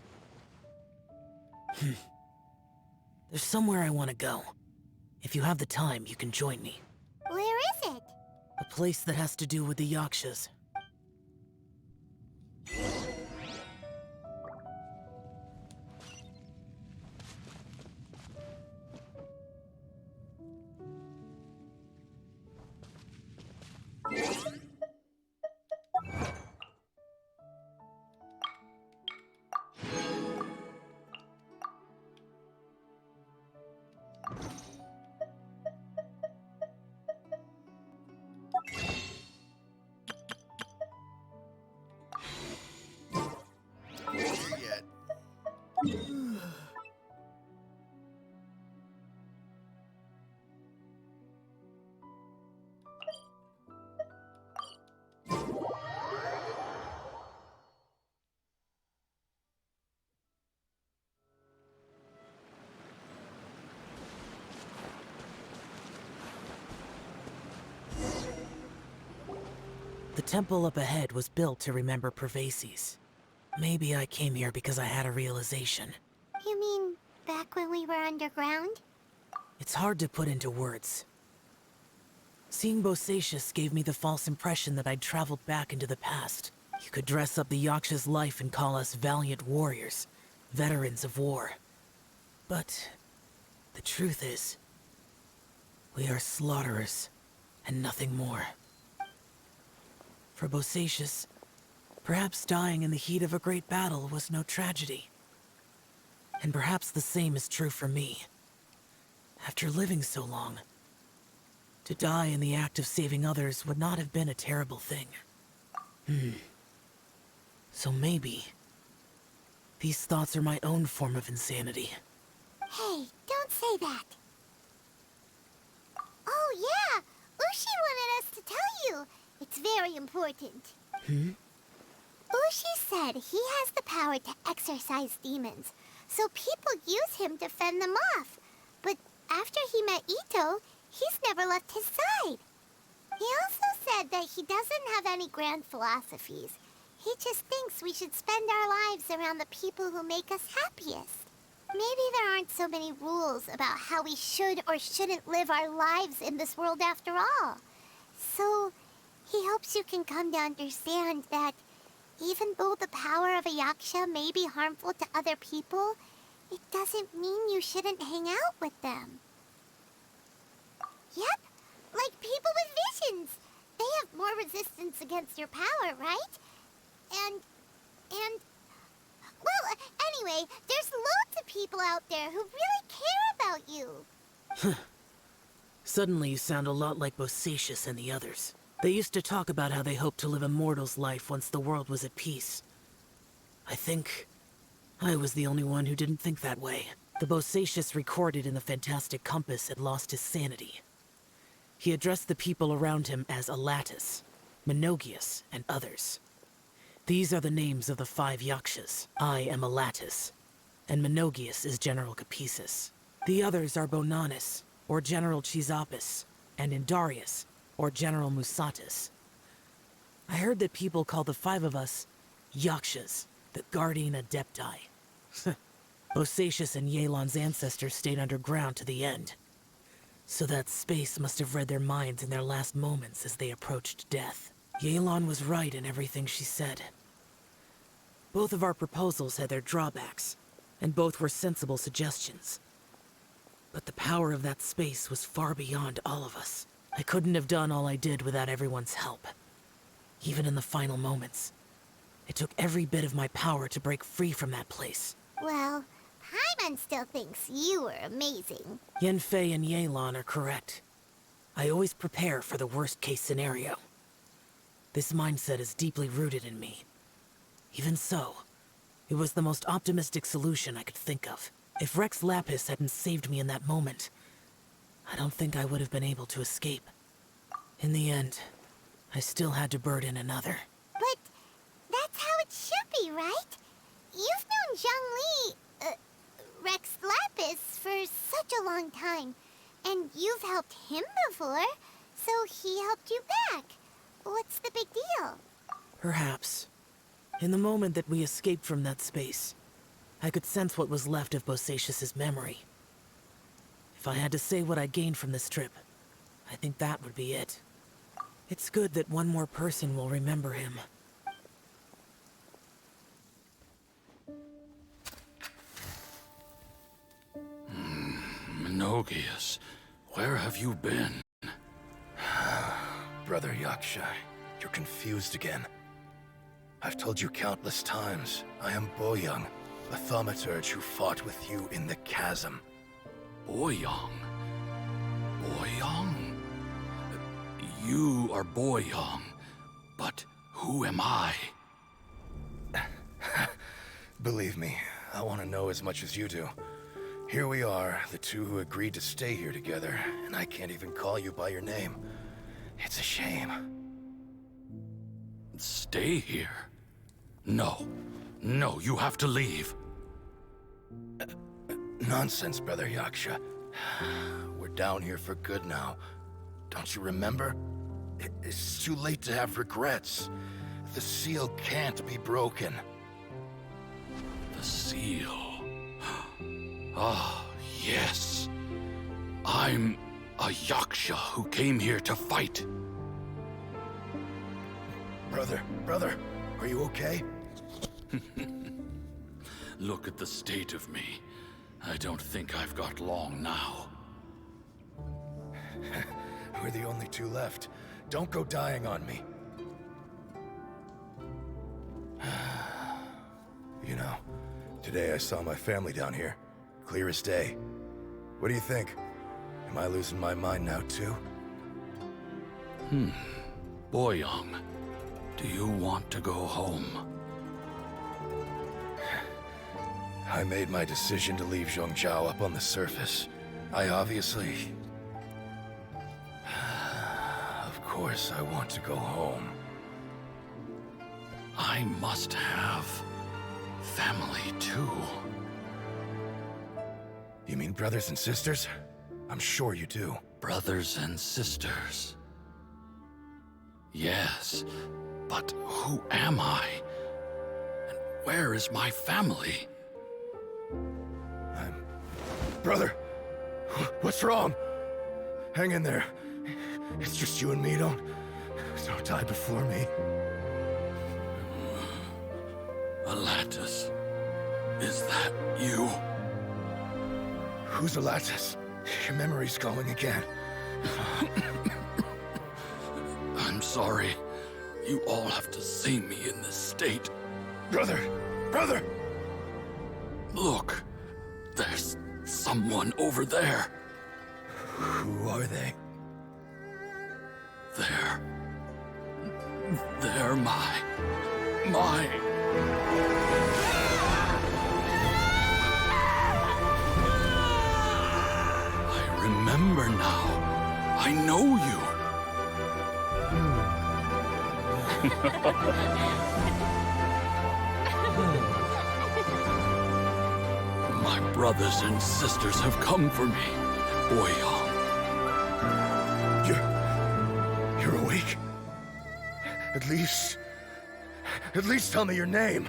There's somewhere I want to go. If you have the time, you can join me. Where is it? A place that has to do with the Yakshas. Yet. The temple up ahead was built to remember Pervases. Maybe I came here because I had a realization. You mean back when we were underground? It's hard to put into words. Seeing Bosacius gave me the false impression that I'd traveled back into the past. You could dress up the Yaksha's life and call us valiant warriors, veterans of war. But the truth is, we are slaughterers, and nothing more. For Bosacius, perhaps dying in the heat of a great battle was no tragedy. And perhaps the same is true for me. After living so long, to die in the act of saving others would not have been a terrible thing. So maybe these thoughts are my own form of insanity. Hey, don't say that. Oh yeah, Ushi wanted us to tell you. It's very important. Ushi said he has the power to exorcise demons, so people use him to fend them off. But after he met Ito, he's never left his side. He also said that he doesn't have any grand philosophies. He just thinks we should spend our lives around the people who make us happiest. Maybe there aren't so many rules about how we should or shouldn't live our lives in this world after all. So, he hopes you can come to understand that even though the power of a yaksha may be harmful to other people, it doesn't mean you shouldn't hang out with them. Yep, like people with visions. They have more resistance against your power, right? And... Well, anyway, there's loads of people out there who really care about you. Suddenly you sound a lot like Bosacius and the others. They used to talk about how they hoped to live a mortal's life once the world was at peace. I think I was the only one who didn't think that way. The Bosacius recorded in the Fantastic Compass had lost his sanity. He addressed the people around him as Alatus, Menogius, and others. These are the names of the 5 yakshas. I am Alatus, and Menogius is General Capisis. The others are Bonanis, or General Chisapis, and Indarius, or General Musatis. I heard that people call the 5 of us yakshas, the Guardian Adepti. Bosacius and Yelan's ancestors stayed underground to the end. So that space must have read their minds in their last moments as they approached death. Yelan was right in everything she said. Both of our proposals had their drawbacks, and both were sensible suggestions. But the power of that space was far beyond all of us. I couldn't have done all I did without everyone's help. Even in the final moments, it took every bit of my power to break free from that place. Well, Paimon still thinks you were amazing. Yanfei and Yelan are correct. I always prepare for the worst-case scenario. This mindset is deeply rooted in me. Even so, it was the most optimistic solution I could think of. If Rex Lapis hadn't saved me in that moment, I don't think I would have been able to escape. In the end, I still had to burden another. But that's how it should be, right? You've known Zhang Li, Rex Lapis, for such a long time. And you've helped him before, so he helped you back. What's the big deal? Perhaps. In the moment that we escaped from that space, I could sense what was left of Bosacius's memory. If I had to say what I gained from this trip, I think that would be it. It's good that one more person will remember him. Menogius, where have you been? Brother Yaksha, you're confused again. I've told you countless times, I am Boyoung, a thaumaturge who fought with you in the chasm. Boyoung? Boyoung? You are Boyoung, but who am I? Believe me, I want to know as much as you do. Here we are, the two who agreed to stay here together, and I can't even call you by your name. It's a shame. Stay here? No. No, you have to leave. Nonsense, Brother Yaksha. We're down here for good now. Don't you remember? It's too late to have regrets. The seal can't be broken. The seal. Ah, yes. I'm a Yaksha who came here to fight. Brother, are you okay? Look at the state of me. I don't think I've got long now. We're the only two left. Don't go dying on me. You know, today I saw my family down here. Clear as day. What do you think? Am I losing my mind now too? Boyoung, do you want to go home? I made my decision to leave Zhongzhao up on the surface. I obviously... Of course I want to go home. I must have family too. You mean brothers and sisters? I'm sure you do. Brothers and sisters. Yes, but who am I? And where is my family? Brother, what's wrong? Hang in there. It's just you and me, don't die before me. Alatus, is that you? Who's Alatus? Your memory's going again. I'm sorry. You all have to see me in this state. Brother! Brother! Look, there's someone over there. Who are they? They're my... I remember now. I know you. My brothers and sisters have come for me, Boyang. You're awake? At least tell me your name.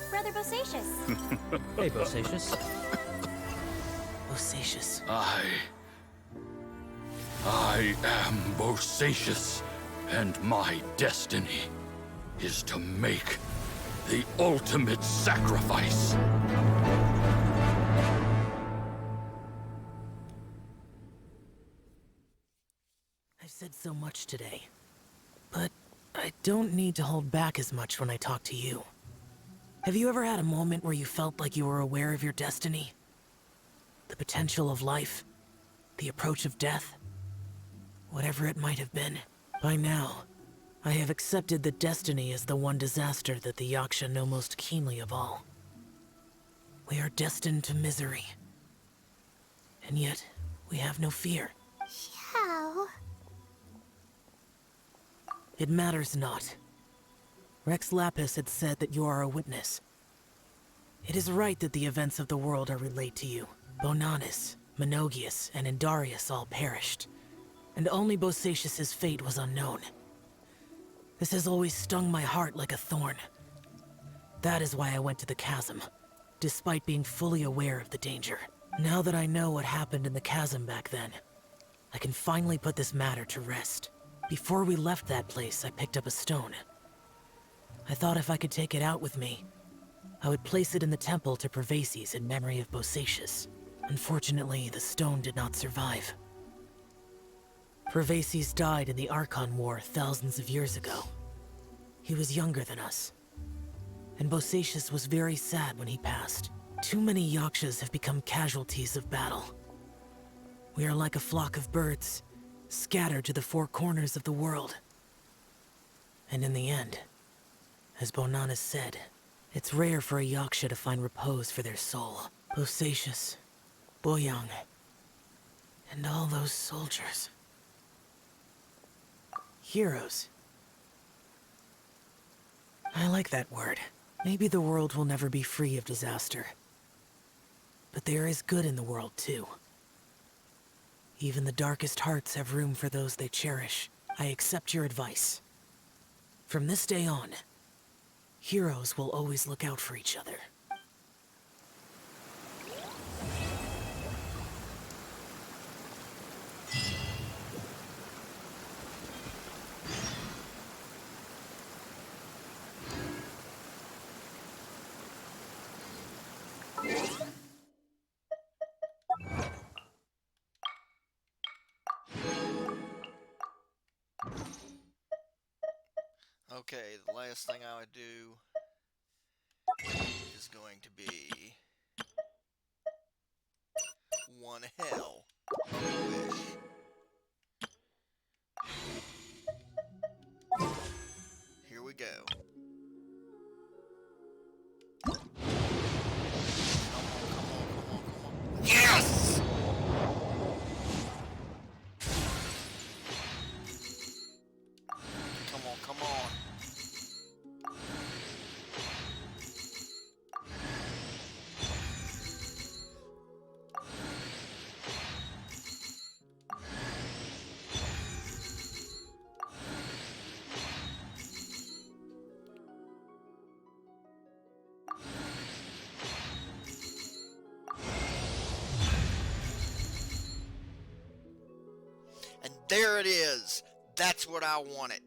Brother Bosacius. Hey, Bosacius. Bosacius. I am Bosacius, and my destiny is to make the ultimate sacrifice. I've said so much today, but I don't need to hold back as much when I talk to you. Have you ever had a moment where you felt like you were aware of your destiny? The potential of life? The approach of death? Whatever it might have been. By now, I have accepted that destiny is the one disaster that the Yaksha know most keenly of all. We are destined to misery. And yet, we have no fear. How? It matters not. Rex Lapis had said that you are a witness. It is right that the events of the world are relayed to you. Bonanis, Menogias, and Indarius all perished, and only Bosacius's fate was unknown. This has always stung my heart like a thorn. That is why I went to the chasm, despite being fully aware of the danger. Now that I know what happened in the chasm back then, I can finally put this matter to rest. Before we left that place, I picked up a stone. I thought if I could take it out with me, I would place it in the temple to Pervases in memory of Bosacius. Unfortunately, the stone did not survive. Pervases died in the Archon War thousands of years ago. He was younger than us, and Bosacius was very sad when he passed. Too many Yakshas have become casualties of battle. We are like a flock of birds, scattered to the four corners of the world. And in the end, as Bonanis said, it's rare for a Yaksha to find repose for their soul. Bosacius, Boyang, and all those soldiers. Heroes. I like that word. Maybe the world will never be free of disaster. But there is good in the world, too. Even the darkest hearts have room for those they cherish. I accept your advice. From this day on, heroes will always look out for each other. Okay, the last thing I would do is going to be one hell of a wish. Here we go. Yes! Come on, come on. And there it is. That's what I wanted.